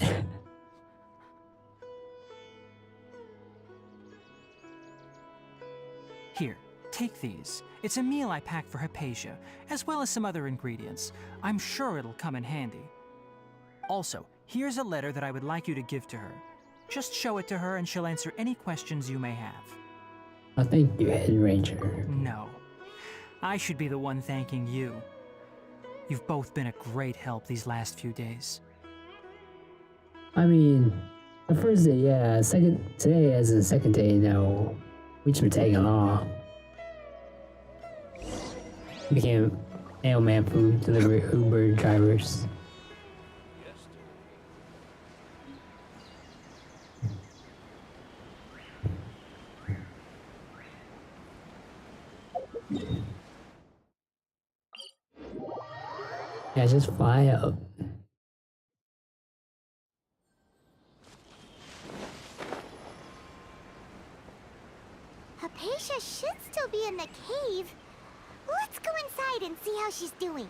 Speaker 6: Here, take these. It's a meal I packed for Hypatia, as well as some other ingredients. I'm sure it'll come in handy. Also, here's a letter that I would like you to give to her. Just show it to her and she'll answer any questions you may have.
Speaker 2: Oh, thank you, Head Ranger.
Speaker 6: No. I should be the one thanking you. You've both been a great help these last few days.
Speaker 2: I mean, the first day, yeah. Today as the second day, no. We just been tagging along. Became mailman food delivery Uber drivers. Yeah, just fly up.
Speaker 1: Hypatia should still be in the cave. Let's go inside and see how she's doing.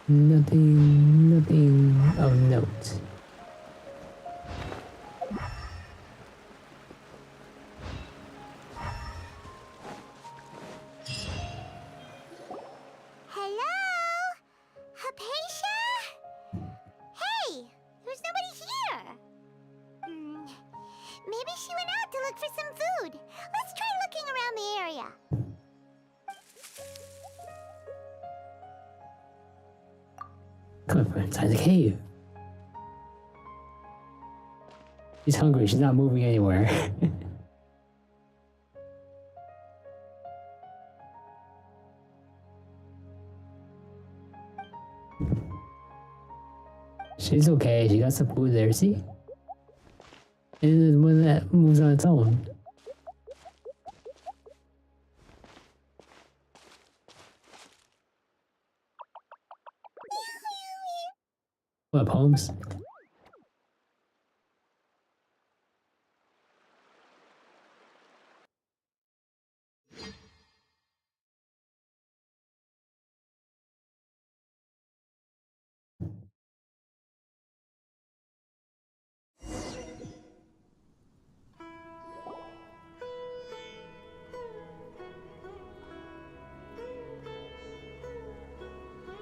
Speaker 2: Nothing of note. coming from inside the cave. She's hungry. She's not moving anywhere. She's okay. She got some food there. See? And the one that moves on its own. What, Holmes?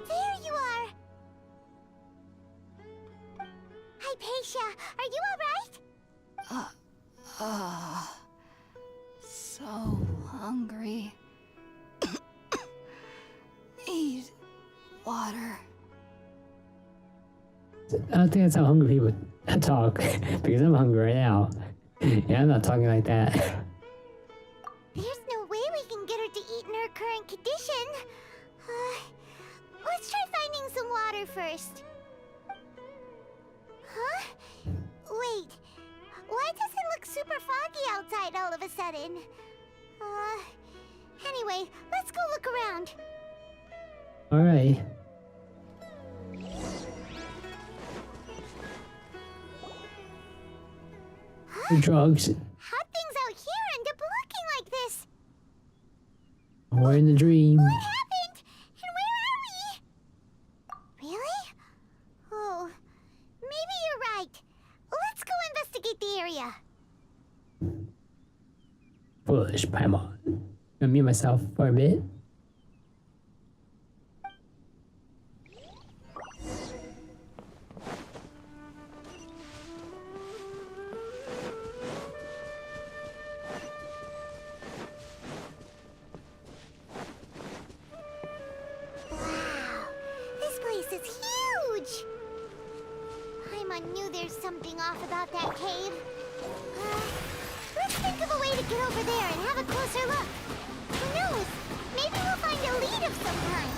Speaker 1: There you are! Hypatia, are you alright?
Speaker 7: So hungry. Need water.
Speaker 2: I don't think that's how hungry people talk. Because I'm hungry right now. Yeah, I'm not talking like that.
Speaker 1: There's no way we can get her to eat in her current condition. Let's try finding some water first. Huh? Wait. Why does it look super foggy outside all of a sudden? Anyway, let's go look around.
Speaker 2: Alright. The drugs.
Speaker 1: How'd things out here end up looking like this?
Speaker 2: We're in the dream.
Speaker 1: What happened? And where are we? Really? Oh, maybe you're right. Let's go investigate the area.
Speaker 2: Foolish Paimon. Gonna mute myself for a bit.
Speaker 1: Wow, this place is huge. Paimon knew there's something off about that cave. Let's think of a way to get over there and have a closer look. Who knows? Maybe we'll find a lead of some kind.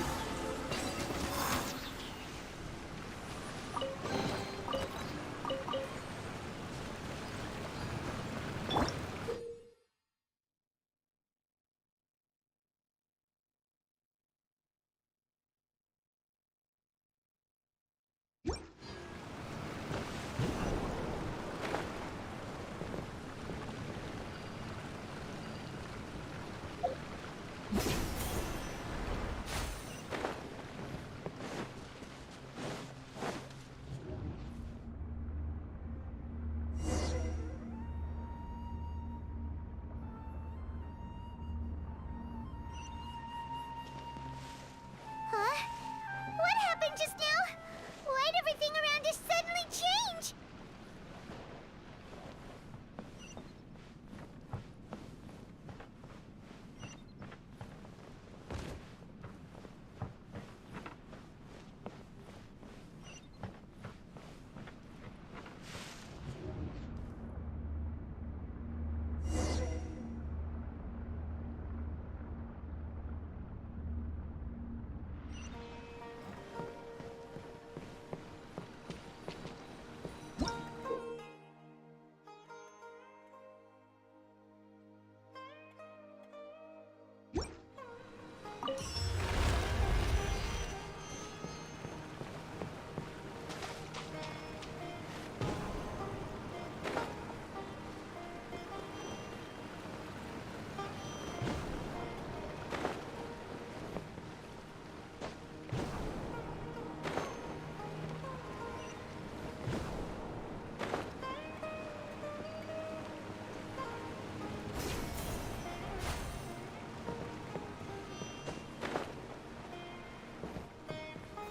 Speaker 1: Huh? What happened just now? Why'd everything around us suddenly change?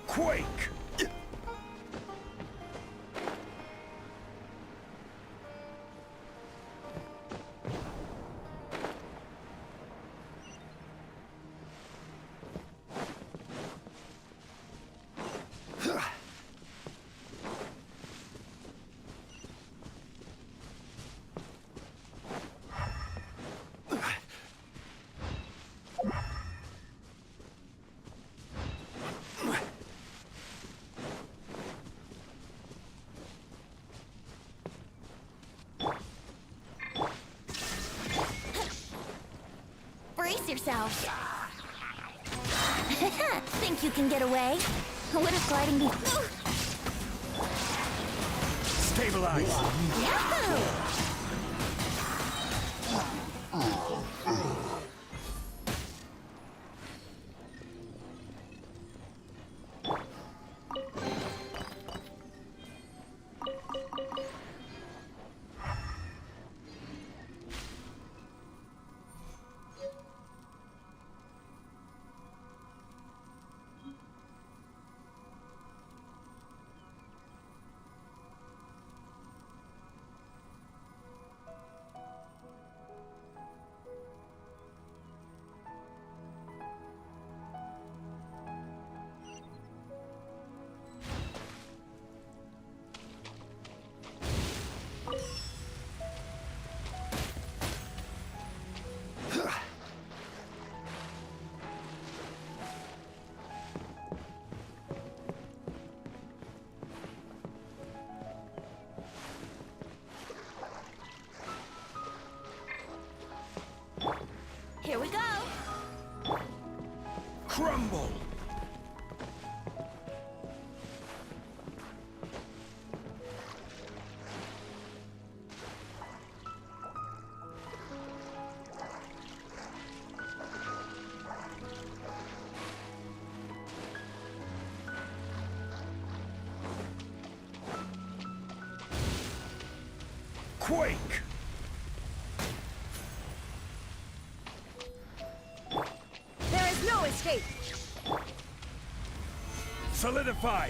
Speaker 5: Quake!
Speaker 1: Brace yourselves. Think you can get away? What if gliding be...
Speaker 5: Stabilize!
Speaker 1: Yahoo! Here we go.
Speaker 5: Crumble! Quake!
Speaker 1: There is no escape.
Speaker 5: Solidify!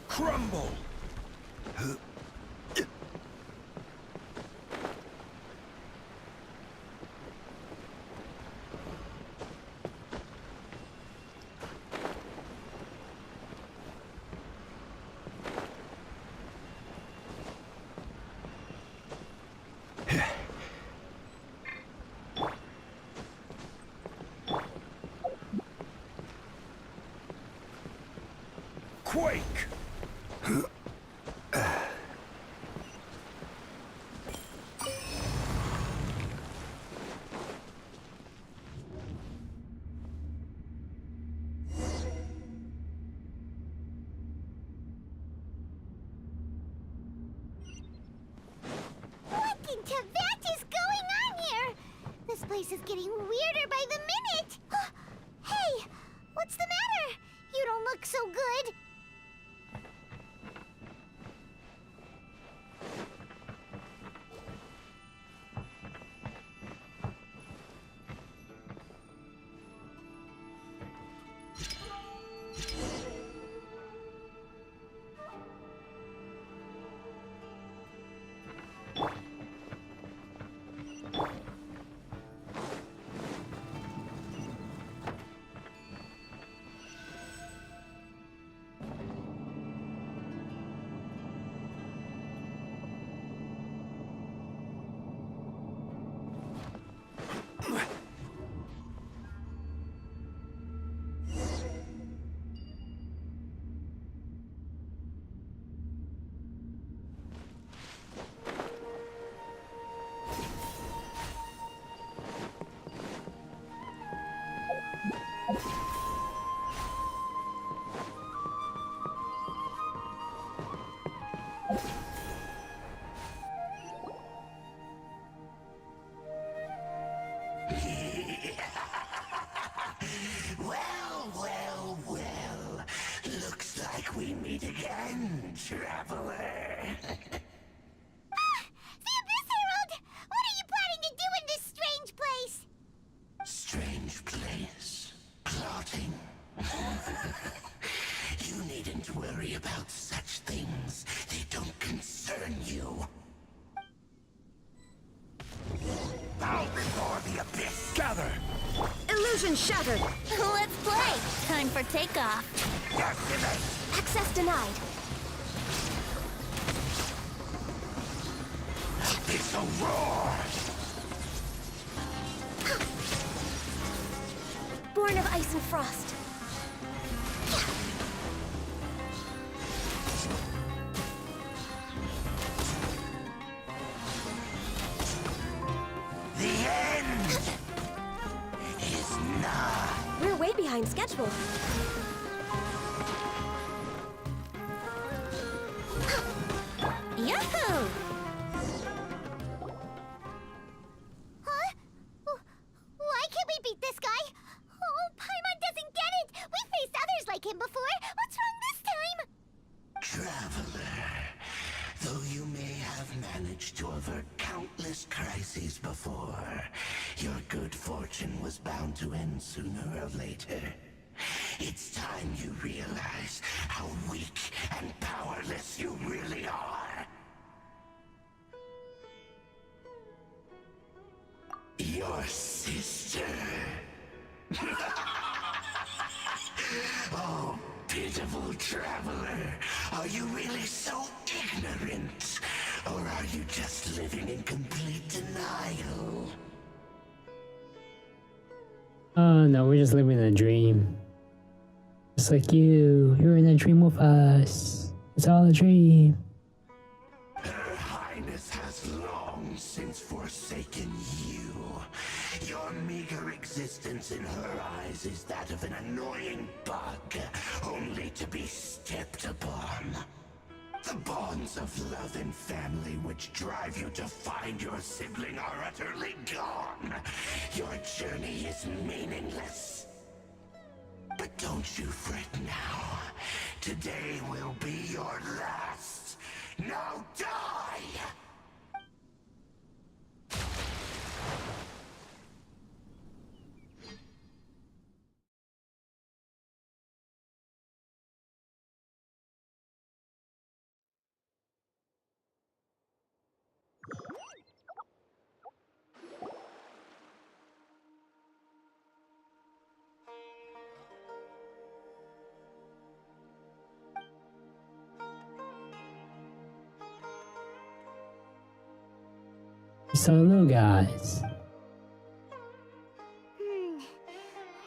Speaker 5: Crumble! Quake!
Speaker 1: What in Tibet is going on here? This place is getting weirder by the minute. Hey, what's the matter? You don't look so good.
Speaker 8: Well. Looks like we meet again, traveler.
Speaker 1: The Abyss Herald! What are you planning to do in this strange place?
Speaker 8: Strange place. Plotting. You needn't worry about such things. They don't concern you. Bow before the
Speaker 9: Illusion shattered!
Speaker 1: Let's play! Time for takeoff. Access denied.
Speaker 8: It's a roar!
Speaker 1: Born of ice and frost.
Speaker 8: The end is nigh.
Speaker 9: We're way behind schedule.
Speaker 1: Yahoo! Huh? Why can't we beat this guy? Oh, Paimon doesn't get it! We faced others like him before! What's wrong this time?
Speaker 8: Traveler, though you may have managed to avert countless crises before, your good fortune was bound to end sooner or later. It's time you realize how weak and powerless you really are. Your sister. Oh, pitiful traveler. Are you really so ignorant? Or are you just living in complete denial?
Speaker 2: Oh no, we're just living a dream. Just like you. You're in a dream with us. It's all a dream.
Speaker 8: Her Highness has long since forsaken you. Your meager existence in her eyes is that of an annoying bug, only to be stepped upon. The bonds of love and family which drive you to find your sibling are utterly gone. Your journey is meaningless. But don't you fret now. Today will be your last. Now die!
Speaker 2: You saw the little guys.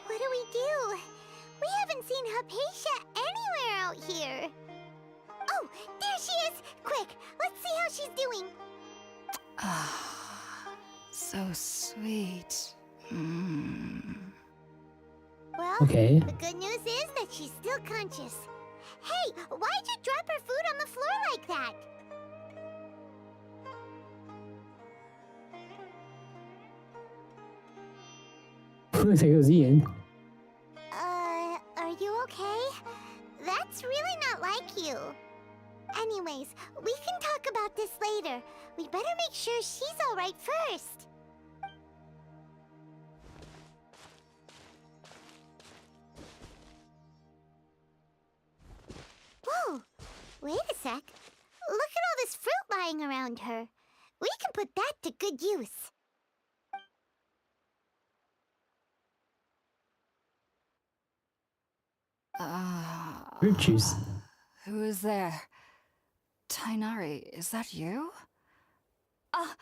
Speaker 1: What do we do? We haven't seen Hypatia anywhere out here. Oh, there she is! Quick, let's see how she's doing.
Speaker 7: Ah, so sweet.
Speaker 1: Well,
Speaker 2: Okay.
Speaker 1: the good news is that she's still conscious. Hey, why'd you drop her food on the floor like that?
Speaker 2: Looks like it was Ian.
Speaker 1: Are you okay? That's really not like you. Anyways, we can talk about this later. We better make sure she's alright first. Whoa! Wait a sec. Look at all this fruit lying around her. We can put that to good use.
Speaker 2: Fruit juice.
Speaker 7: Who is there? Tainari, is that you? Huh?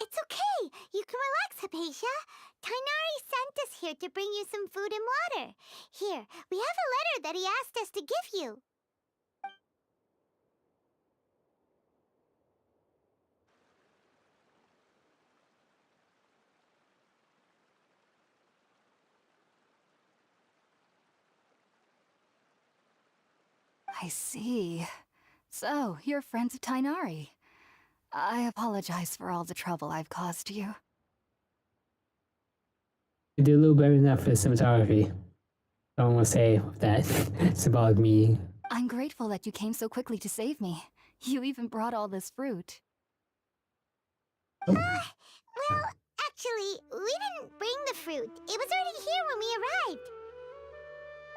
Speaker 1: It's okay. You can relax, Hypatia. Tainari sent us here to bring you some food and water. Here, we have a letter that he asked us to give you.
Speaker 7: I see. So, you're friends of Tainari. I apologize for all the trouble I've caused you.
Speaker 2: You did a little better than that for the cinematography. I don't want to say with that symbolic meaning.
Speaker 7: I'm grateful that you came so quickly to save me. You even brought all this fruit.
Speaker 1: Well, actually, we didn't bring the fruit. It was already here when we arrived.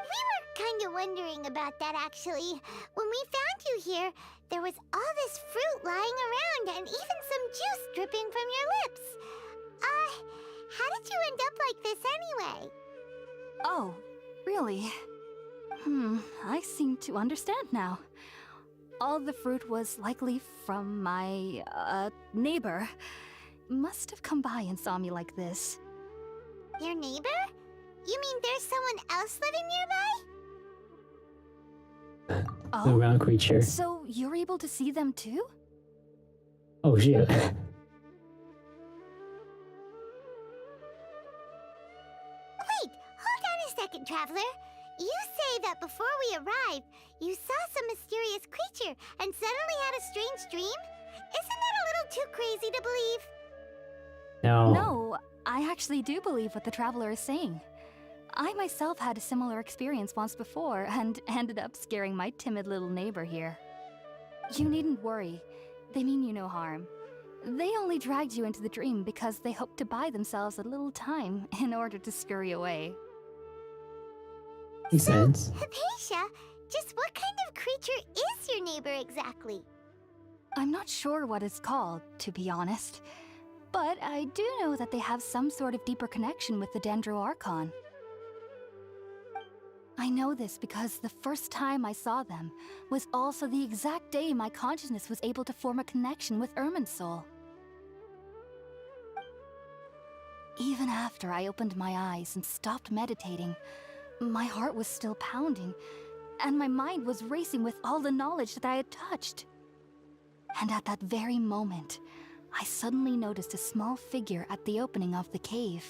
Speaker 1: We were kind of wondering about that, actually. When we found you here, there was all this fruit lying around and even some juice dripping from your lips. How did you end up like this anyway?
Speaker 7: Oh, really? I seem to understand now. All the fruit was likely from my, neighbor. Must have come by and saw me like this.
Speaker 1: Your neighbor? You mean there's someone else living nearby?
Speaker 2: The
Speaker 7: Oh,
Speaker 2: round creature.
Speaker 7: so you're able to see them too?
Speaker 2: Oh shit.
Speaker 1: Wait, hold on a second, Traveler. You say that before we arrived, you saw some mysterious creature and suddenly had a strange dream? Isn't that a little too crazy to believe?
Speaker 2: No.
Speaker 7: No, I actually do believe what the Traveler is saying. I myself had a similar experience once before and ended up scaring my timid little neighbor here. You needn't worry. They mean you no harm. They only dragged you into the dream because they hoped to buy themselves a little time in order to scurry away.
Speaker 2: Makes sense.
Speaker 1: Hypatia, just what kind of creature is your neighbor exactly?
Speaker 7: I'm not sure what it's called, to be honest. But I do know that they have some sort of deeper connection with the Dendroarchon. I know this because the first time I saw them was also the exact day my consciousness was able to form a connection with Irminsul. Even after I opened my eyes and stopped meditating, my heart was still pounding, and my mind was racing with all the knowledge that I had touched. And at that very moment, I suddenly noticed a small figure at the opening of the cave.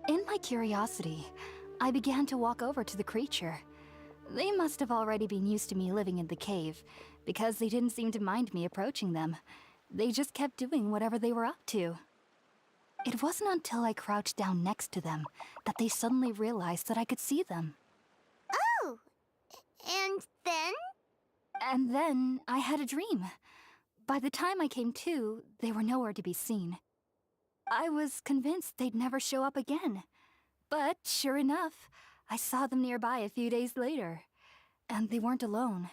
Speaker 7: In my curiosity, I began to walk over to the creature. They must have already been used to me living in the cave, because they didn't seem to mind me approaching them. They just kept doing whatever they were up to. It wasn't until I crouched down next to them that they suddenly realized that I could see them.
Speaker 1: Oh, and then?
Speaker 7: And then I had a dream. By the time I came to, they were nowhere to be seen. I was convinced they'd never show up again. But sure enough, I saw them nearby a few days later. And they weren't alone.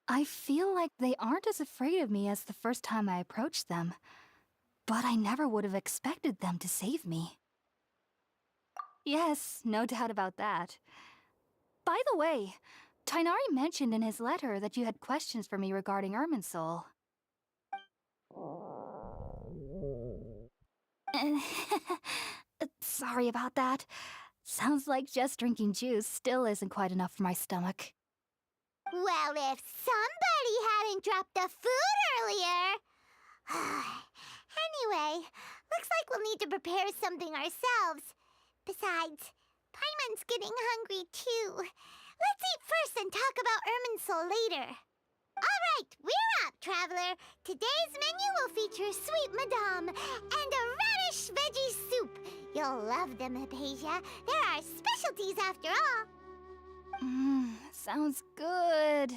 Speaker 7: I feel like they aren't as afraid of me as the first time I approached them. But I never would have expected them to save me. Yes, no doubt about that. By the way, Tainari mentioned in his letter that you had questions for me regarding Irminsul. Sorry about that. Sounds like just drinking juice still isn't quite enough for my stomach.
Speaker 1: Well, if somebody hadn't dropped the food earlier... Anyway, looks like we'll need to prepare something ourselves. Besides, Paimon's getting hungry too. Let's eat first and talk about Irminsul later. All right, we're up, Traveler. Today's menu will feature sweet madame and a radish veggie soup. You'll love them, Hypatia. They're our specialties after all.
Speaker 7: Sounds good.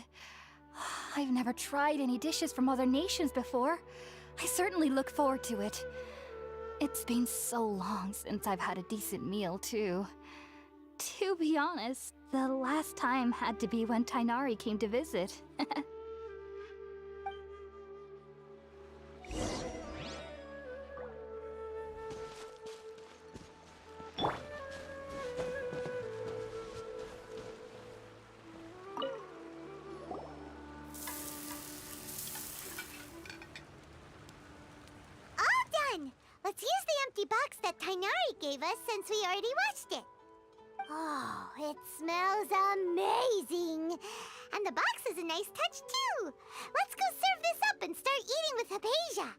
Speaker 7: I've never tried any dishes from other nations before. I certainly look forward to it. It's been so long since I've had a decent meal, too. To be honest, the last time had to be when Tainari came to visit.
Speaker 1: Let's use the empty box that Tainari gave us since we already watched it. Oh, it smells amazing. And the box is a nice touch, too. Let's go serve this up and start eating with Hypatia.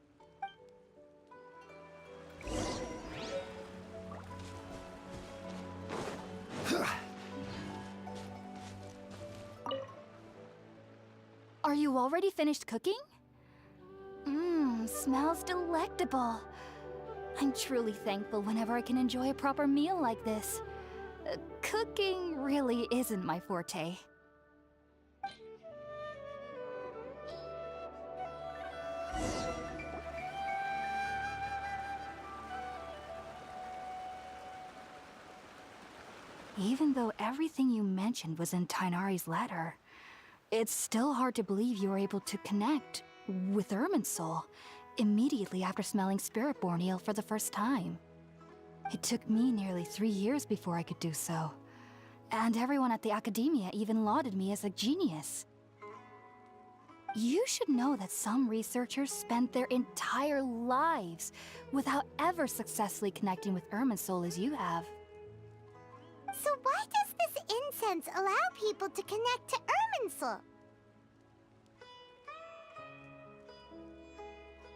Speaker 7: Are you already finished cooking? Smells delectable. I'm truly thankful whenever I can enjoy a proper meal like this. Cooking really isn't my forte. Even though everything you mentioned was in Tainari's letter, it's still hard to believe you were able to connect with Irminsul immediately after smelling Spiritborn eel for the first time. It took me nearly 3 years before I could do so. And everyone at the Academia even lauded me as a genius. You should know that some researchers spent their entire lives without ever successfully connecting with Irminsul as you have.
Speaker 1: So why does this incense allow people to connect to Irminsul?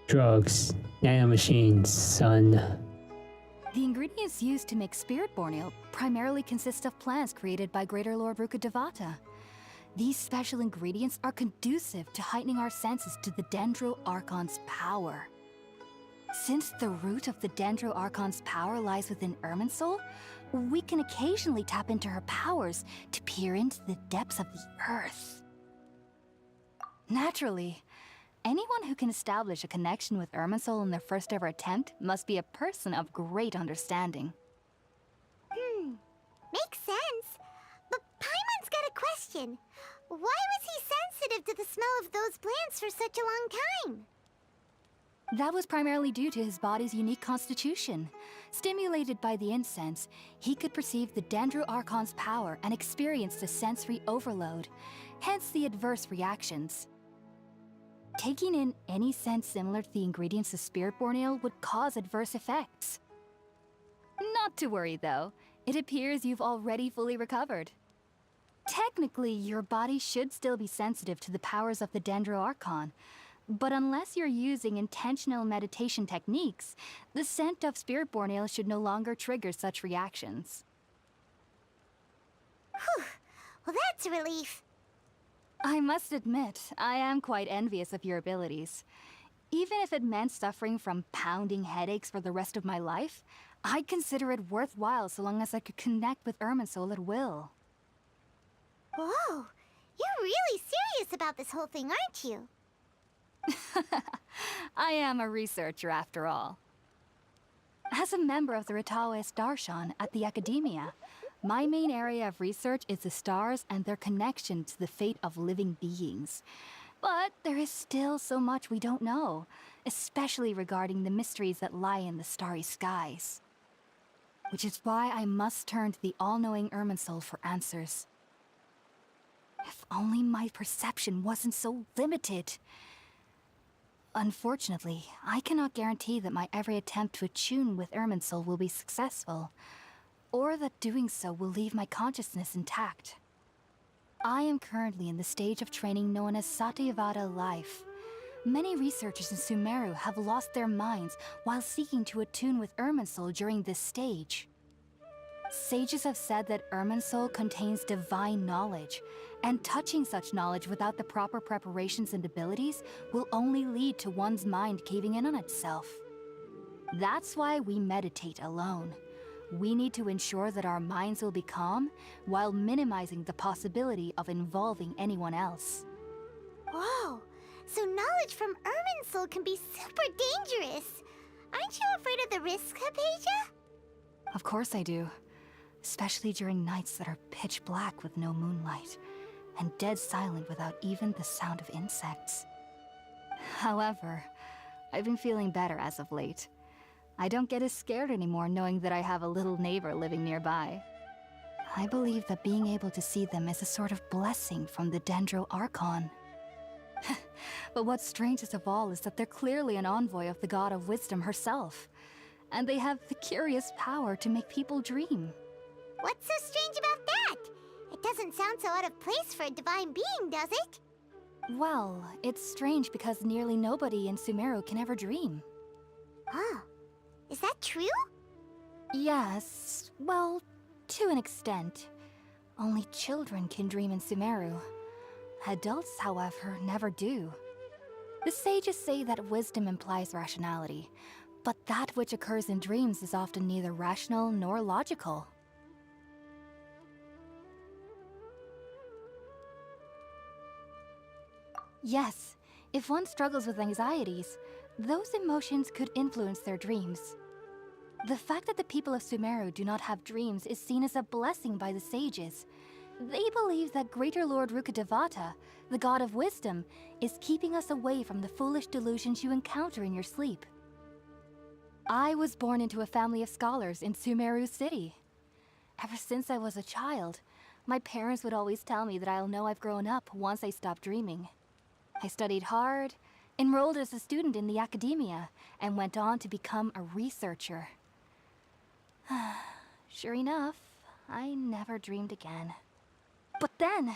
Speaker 2: Drugs. Nanomachines, son.
Speaker 7: The ingredients used to make Spiritborn eel primarily consist of plants created by Greater Lord Rukkhadevata. These special ingredients are conducive to heightening our senses to the Dendro Archon's power. Since the root of the Dendro Archon's power lies within Irminsul, we can occasionally tap into her powers to peer into the depths of the earth. Naturally, anyone who can establish a connection with Irminsul in their first ever attempt must be a person of great understanding.
Speaker 1: Makes sense. But Paimon's got a question. Why was he sensitive to the smell of those plants for such a long time?
Speaker 7: That was primarily due to his body's unique constitution. Stimulated by the incense, he could perceive the Dendro Archon's power and experienced a sensory overload, hence the adverse reactions. Taking in any scent similar to the ingredients of Spiritborn eel would cause adverse effects. Not to worry though, it appears you've already fully recovered. Technically, your body should still be sensitive to the powers of the Dendro Archon, but unless you're using intentional meditation techniques, the scent of Spiritborn eel should no longer trigger such reactions.
Speaker 1: Whew. Well, that's a relief.
Speaker 7: I must admit, I am quite envious of your abilities. Even if it meant suffering from pounding headaches for the rest of my life, I'd consider it worthwhile so long as I could connect with Irminsul at will.
Speaker 1: Whoa, you're really serious about this whole thing, aren't you?
Speaker 7: I am a researcher after all. As a member of the Ritawe Darshan at the Academia, my main area of research is the stars and their connection to the fate of living beings. But there is still so much we don't know, especially regarding the mysteries that lie in the starry skies. Which is why I must turn to the all-knowing Irminsul for answers. If only my perception wasn't so limited. Unfortunately, I cannot guarantee that my every attempt to attune with Irminsul will be successful, or that doing so will leave my consciousness intact. I am currently in the stage of training known as Satyavada life. Many researchers in Sumeru have lost their minds while seeking to attune with Irminsul during this stage. Sages have said that Irminsul contains divine knowledge, and touching such knowledge without the proper preparations and abilities will only lead to one's mind caving in on itself. That's why we meditate alone. We need to ensure that our minds will be calm while minimizing the possibility of involving anyone else.
Speaker 1: Whoa, so knowledge from Irminsul can be super dangerous. Aren't you afraid of the risks, Hypatia?
Speaker 7: Of course I do. Especially during nights that are pitch black with no moonlight, and dead silent without even the sound of insects. However, I've been feeling better as of late. I don't get as scared anymore knowing that I have a little neighbor living nearby. I believe that being able to see them is a sort of blessing from the Dendro Archon. But what's strangest of all is that they're clearly an envoy of the God of Wisdom herself, and they have the curious power to make people dream.
Speaker 1: What's so strange about that? It doesn't sound so out of place for a divine being, does it?
Speaker 7: Well, it's strange because nearly nobody in Sumeru can ever dream.
Speaker 1: Oh, is that true?
Speaker 7: Yes, well, to an extent. Only children can dream in Sumeru. Adults, however, never do. The sages say that wisdom implies rationality, but that which occurs in dreams is often neither rational nor logical. Yes, if one struggles with anxieties, those emotions could influence their dreams. The fact that the people of Sumeru do not have dreams is seen as a blessing by the sages. They believe that Greater Lord Rukkhadevata, the god of wisdom, is keeping us away from the foolish delusions you encounter in your sleep. I was born into a family of scholars in Sumeru City. Ever since I was a child, my parents would always tell me that I'll know I've grown up once I stop dreaming. I studied hard, enrolled as a student in the academia, and went on to become a researcher. Sure enough, I never dreamed again. But then,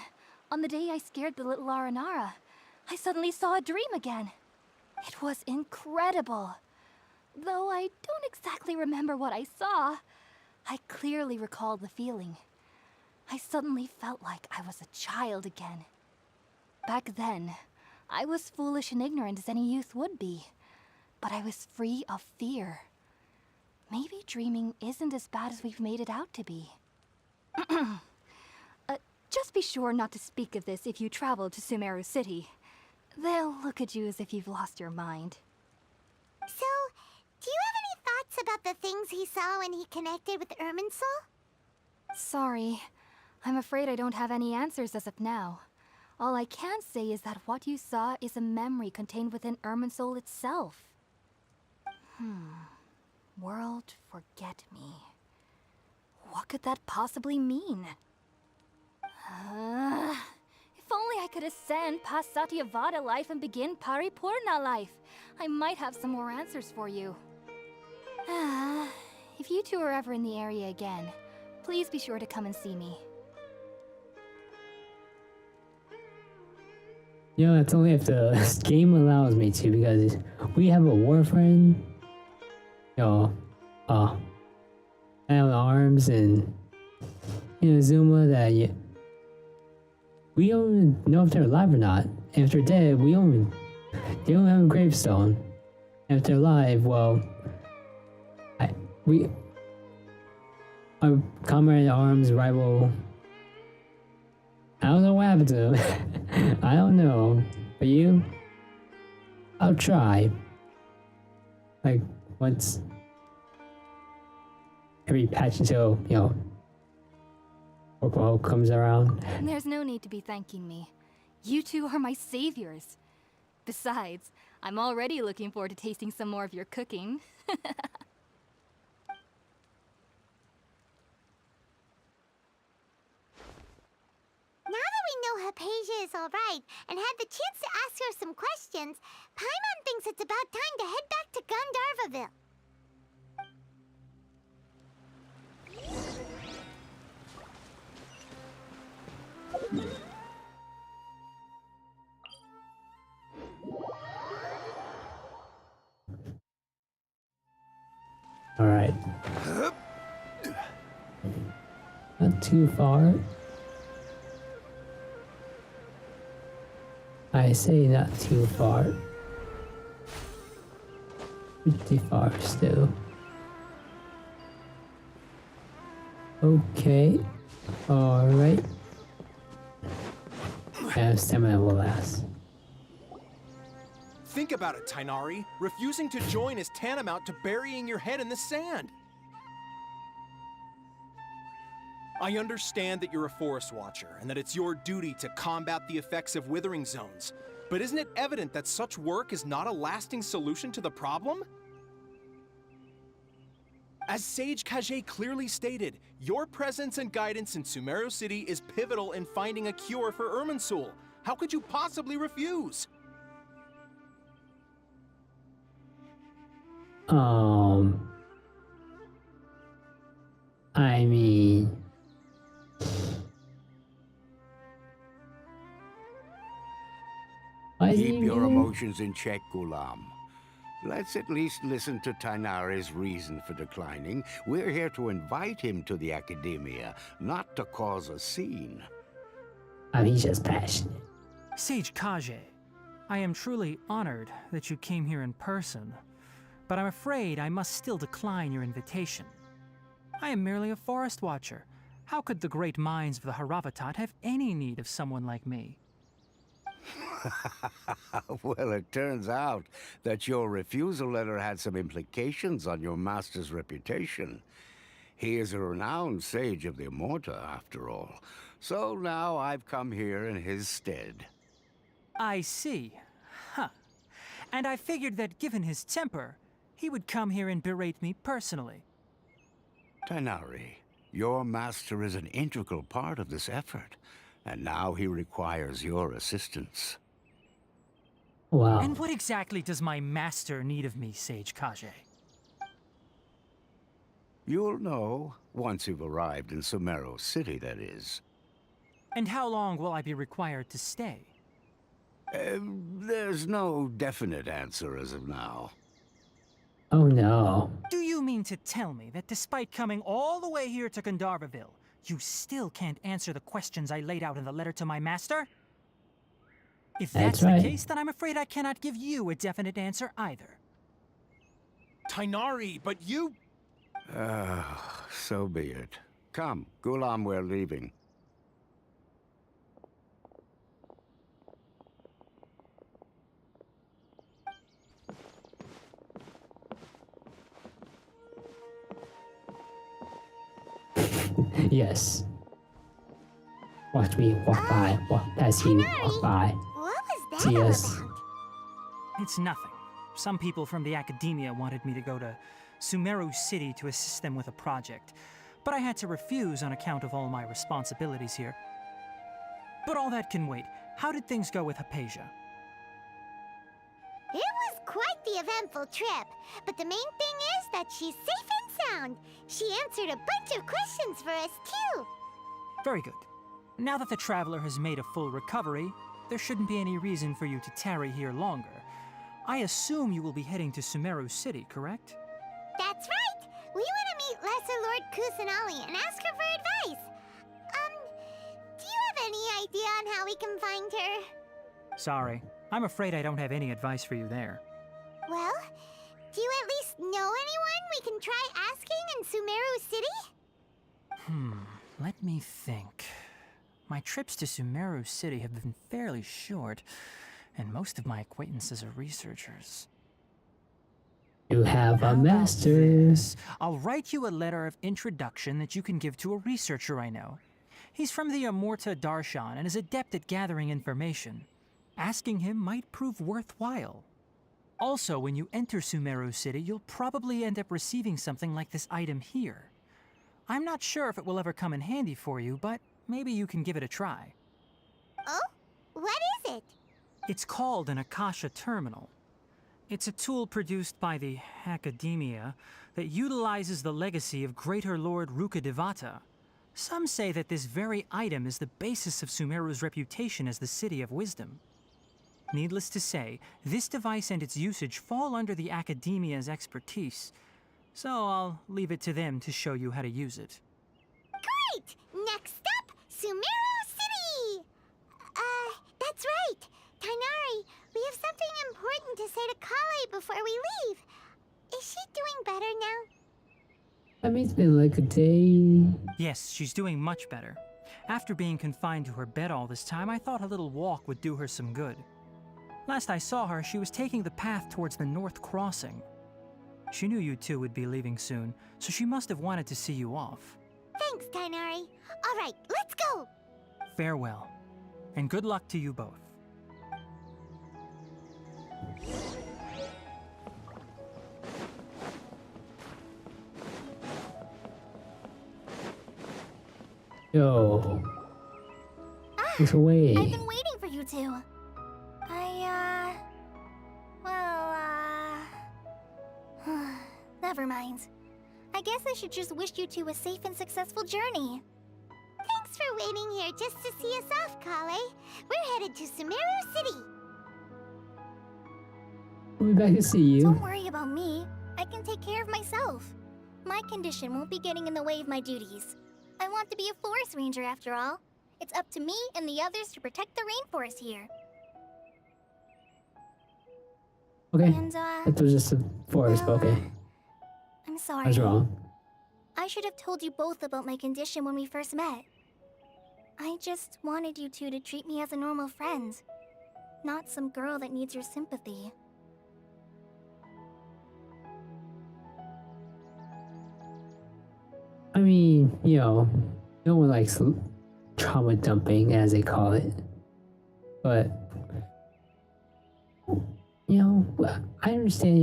Speaker 7: on the day I scared the little Aranara, I suddenly saw a dream again. It was incredible. Though I don't exactly remember what I saw, I clearly recall the feeling. I suddenly felt like I was a child again. Back then, I was foolish and ignorant as any youth would be, but I was free of fear. Maybe dreaming isn't as bad as we've made it out to be. Just be sure not to speak of this if you travel to Sumeru City. They'll look at you as if you've lost your mind.
Speaker 1: So, do you have any thoughts about the things he saw when he connected with Irminsul?
Speaker 7: Sorry. I'm afraid I don't have any answers as of now. All I can say is that what you saw is a memory contained within Irminsul itself. World forget me. What could that possibly mean? If only I could ascend past Satyavada life and begin Paripurna life. I might have some more answers for you. If you two are ever in the area again, please be sure to come and see me.
Speaker 2: You know, that's only if the game allows me to, because we have a warframe, Island Arms, and Zuma that we don't even know if they're alive or not. If they're dead, they don't have a gravestone. If they're alive, well, our comrade in arms rival. I don't know what happened to him. I don't know. But I'll try. Like, once every patch until, Corporal Hope comes around.
Speaker 7: There's no need to be thanking me. You two are my saviors. Besides, I'm already looking forward to tasting some more of your cooking.
Speaker 1: Now that we know Hypatia is alright and had the chance to ask her some questions, Paimon thinks it's about time to head back to Gandharvaville.
Speaker 2: Alright. Not too far. I say not too far. Pretty far still. Okay. Alright. Stamina will last.
Speaker 9: Think about it, Tainari. Refusing to join is tantamount to burying your head in the sand. I understand that you're a forest watcher and that it's your duty to combat the effects of withering zones. But isn't it evident that such work is not a lasting solution to the problem? As Sage Kage clearly stated, your presence and guidance in Sumeru City is pivotal in finding a cure for Irminsul. How could you possibly refuse?
Speaker 2: I mean...
Speaker 10: Keep your emotions in check, Ghulam. Let's at least listen to Tainari's reason for declining. We're here to invite him to the academia, not to cause a scene.
Speaker 2: I mean, he's just passionate.
Speaker 6: Sage Kage, I am truly honored that you came here in person, but I'm afraid I must still decline your invitation. I am merely a forest watcher. How could the great minds of the Haravatat have any need of someone like me?
Speaker 10: Well, it turns out that your refusal letter had some implications on your master's reputation. He is a renowned sage of the Immorta, after all. So now I've come here in his stead.
Speaker 6: I see. Huh. And I figured that given his temper, he would come here and berate me personally.
Speaker 10: Tighnari, your master is an integral part of this effort, and now he requires your assistance.
Speaker 2: Wow.
Speaker 6: And what exactly does my master need of me, Sage Kage?
Speaker 10: You'll know once you've arrived in Sumeru City, that is.
Speaker 6: And how long will I be required to stay?
Speaker 10: There's no definite answer as of now.
Speaker 2: Oh no.
Speaker 6: Do you mean to tell me that despite coming all the way here to Gandharvaville, you still can't answer the questions I laid out in the letter to my master? If that's
Speaker 2: right.
Speaker 6: the case, then I'm afraid I cannot give you a definite answer either.
Speaker 9: Tighnari, but you...
Speaker 10: So be it. Come, Gulam, we're leaving.
Speaker 2: Yes. Watch me walk by, walk as he walk by.
Speaker 1: What was that
Speaker 2: See
Speaker 1: all
Speaker 2: us.
Speaker 1: about?
Speaker 6: It's nothing. Some people from the academia wanted me to go to Sumeru City to assist them with a project, but I had to refuse on account of all my responsibilities here. But all that can wait. How did things go with Hypatia?
Speaker 1: It was quite the eventful trip, but the main thing is that she's safe and sound. She answered a bunch of questions for us, too.
Speaker 6: Very good. Now that the traveler has made a full recovery, there shouldn't be any reason for you to tarry here longer. I assume you will be heading to Sumeru City, correct?
Speaker 1: That's right. We want to meet Lesser Lord Kusanali and ask her for advice. Do you have any idea on how we can find her?
Speaker 6: Sorry. I'm afraid I don't have any advice for you there.
Speaker 1: Well, do you at least know anyone we can try asking in Sumeru City?
Speaker 6: Let me think. My trips to Sumeru City have been fairly short, and most of my acquaintances are researchers.
Speaker 2: You have a
Speaker 6: How about
Speaker 2: master.
Speaker 6: this? I'll write you a letter of introduction that you can give to a researcher I know. He's from the Immorta Darshan and is adept at gathering information. Asking him might prove worthwhile. Also, when you enter Sumeru City, you'll probably end up receiving something like this item here. I'm not sure if it will ever come in handy for you, but maybe you can give it a try.
Speaker 1: Oh? What is it?
Speaker 6: It's called an Akasha Terminal. It's a tool produced by the Academia that utilizes the legacy of Greater Lord Rukkhadevata. Some say that this very item is the basis of Sumeru's reputation as the City of Wisdom. Needless to say, this device and its usage fall under the Academia's expertise, so I'll leave it to them to show you how to use it.
Speaker 1: Great! Next up, Sumeru City! That's right. Tighnari, we have something important to say to Kale before we leave. Is she doing better now?
Speaker 2: I mean, it's been like a day.
Speaker 6: Yes, she's doing much better. After being confined to her bed all this time, I thought a little walk would do her some good. Last I saw her, she was taking the path towards the North Crossing. She knew you two would be leaving soon, so she must have wanted to see you off.
Speaker 1: Thanks, Tighnari. All right, let's go!
Speaker 6: Farewell, and good luck to you both.
Speaker 2: Yo. It's away.
Speaker 1: I've been waiting for you two. Never mind. I guess I should just wish you two a safe and successful journey. Thanks for waiting here just to see us off, Kale. We're headed to Sumeru City.
Speaker 2: We'll be back to see you.
Speaker 1: Don't worry about me. I can take care of myself. My condition won't be getting in the way of my duties. I want to be a forest ranger after all. It's up to me and the others to protect the rainforest here.
Speaker 2: Okay.
Speaker 1: And,
Speaker 2: That was just a forest, but okay.
Speaker 1: I'm sorry.
Speaker 2: I was wrong.
Speaker 1: I should have told you both about my condition when we first met. I just wanted you two to treat me as a normal friend. not some girl that needs your sympathy.
Speaker 2: I mean, you know, no one likes trauma dumping, as they call it. But, you know, I understand,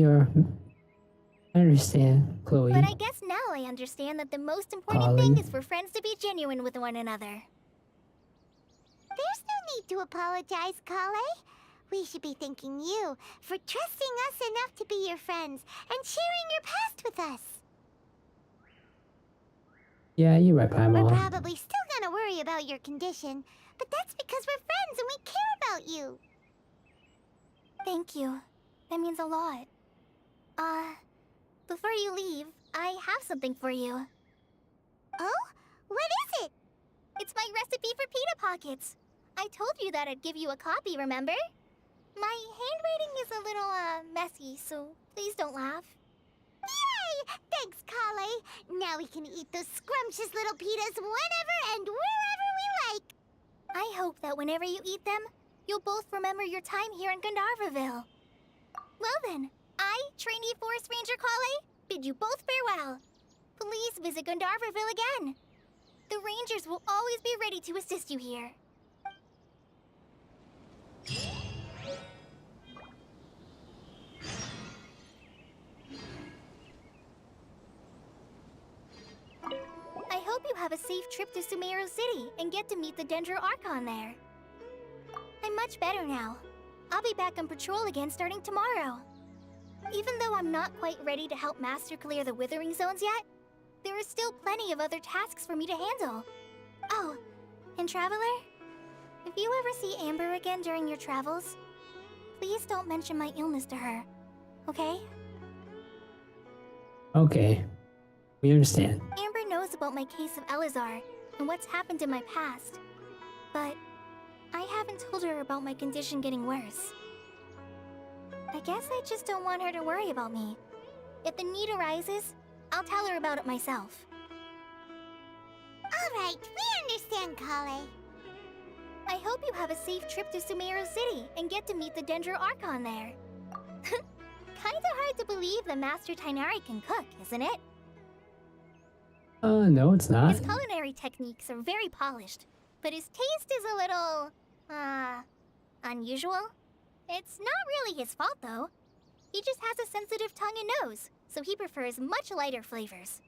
Speaker 2: Chloe.
Speaker 1: But I guess now I understand that the most important
Speaker 2: Colin.
Speaker 1: thing is for friends to be genuine with one another. There's no need to apologize, Kale. We should be thanking you for trusting us enough to be your friends and sharing your past with us.
Speaker 2: Yeah, you're right, Paimon.
Speaker 1: We're probably still gonna worry about your condition, but that's because we're friends and we care about you. Thank you. That means a lot. Before you leave, I have something for you. Oh? What is it? It's my recipe for pita pockets. I told you that I'd give you a copy, remember? My handwriting is a little, messy, so please don't laugh. Yay! Thanks, Kale. Now we can eat those scrumptious little pitas whenever and wherever we like. I hope that whenever you eat them, you'll both remember your time here in Gandharvaville. Well then, I, trainee Forest Ranger Kale, bid you both farewell. Please visit Gandharvaville again. The Rangers will always be ready to assist you here. I hope you have a safe trip to Sumeru City and get to meet the Dendro Archon there. I'm much better now. I'll be back on patrol again starting tomorrow. Even though I'm not quite ready to help Master clear the Withering Zones yet, there are still plenty of other tasks for me to handle. Oh, and Traveler? If you ever see Amber again during your travels, please don't mention my illness to her, okay?
Speaker 2: Okay, we understand.
Speaker 1: Amber knows about my case of Elazar and what's happened in my past, but I haven't told her about my condition getting worse. I guess I just don't want her to worry about me. If the need arises, I'll tell her about it myself. Alright, we understand, Kale. I hope you have a safe trip to Sumeru City and get to meet the Dendro Archon there. Kinda hard to believe that Master Tighnari can cook, isn't it?
Speaker 2: No, it's not.
Speaker 1: His culinary techniques are very polished, but his taste is a little, unusual. It's not really his fault, though. He just has a sensitive tongue and nose, so he prefers much lighter flavors.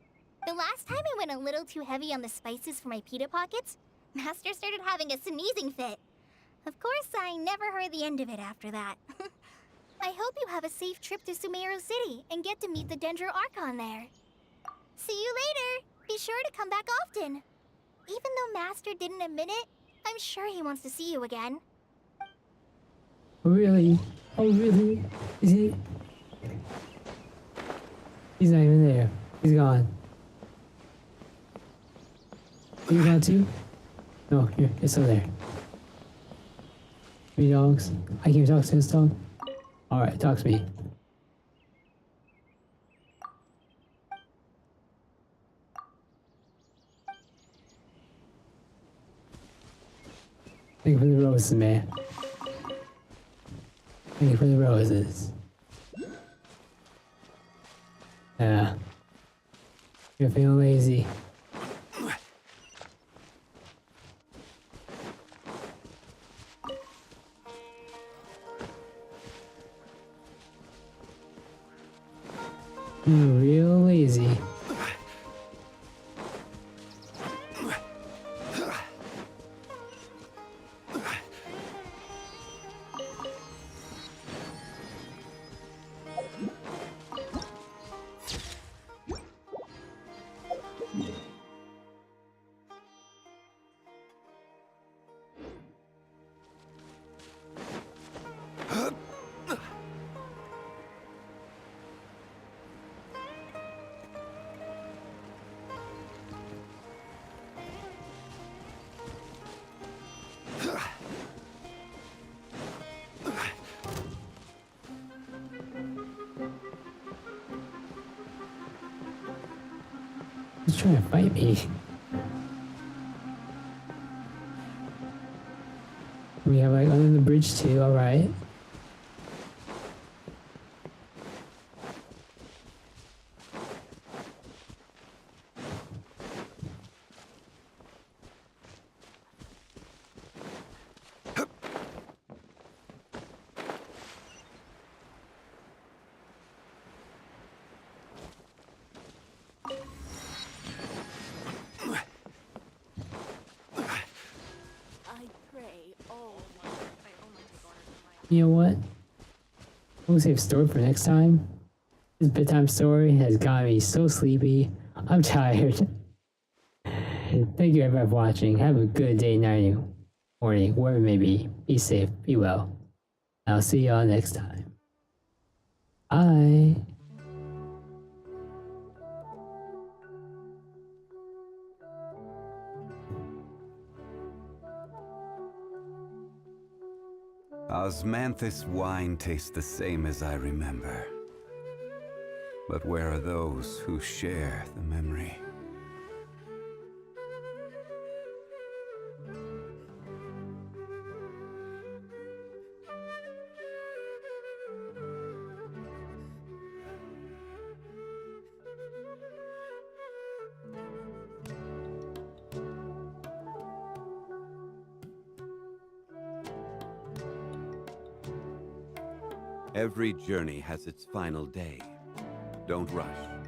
Speaker 1: The last time I went a little too heavy on the spices for my pita pockets, Master started having a sneezing fit. Of course, I never heard the end of it after that. I hope you have a safe trip to Sumeru City and get to meet the Dendro Archon there. See you later! Be sure to come back often. Even though Master didn't admit it, I'm sure he wants to see you again.
Speaker 2: Really? Oh, really? Is he? He's not even there. He's gone. Are you gone too? No, here, it's still there. 3 dogs. I can talk to this dog. Alright, talk to me. Thank you for the roses, man. Thank you for the roses. Yeah. You're feeling lazy. Real lazy. He's trying to fight me. We have like under the bridge too, alright. You know what? We'll save story for next time. This bedtime story has got me so sleepy. I'm tired. Thank you everybody for watching. Have a good day, night, morning, wherever it may be. Be safe, be well. I'll see y'all next time. Bye.
Speaker 3: Osmanthus wine tastes the same as I remember. But where are those who share the memory? Every journey has its final day. Don't rush.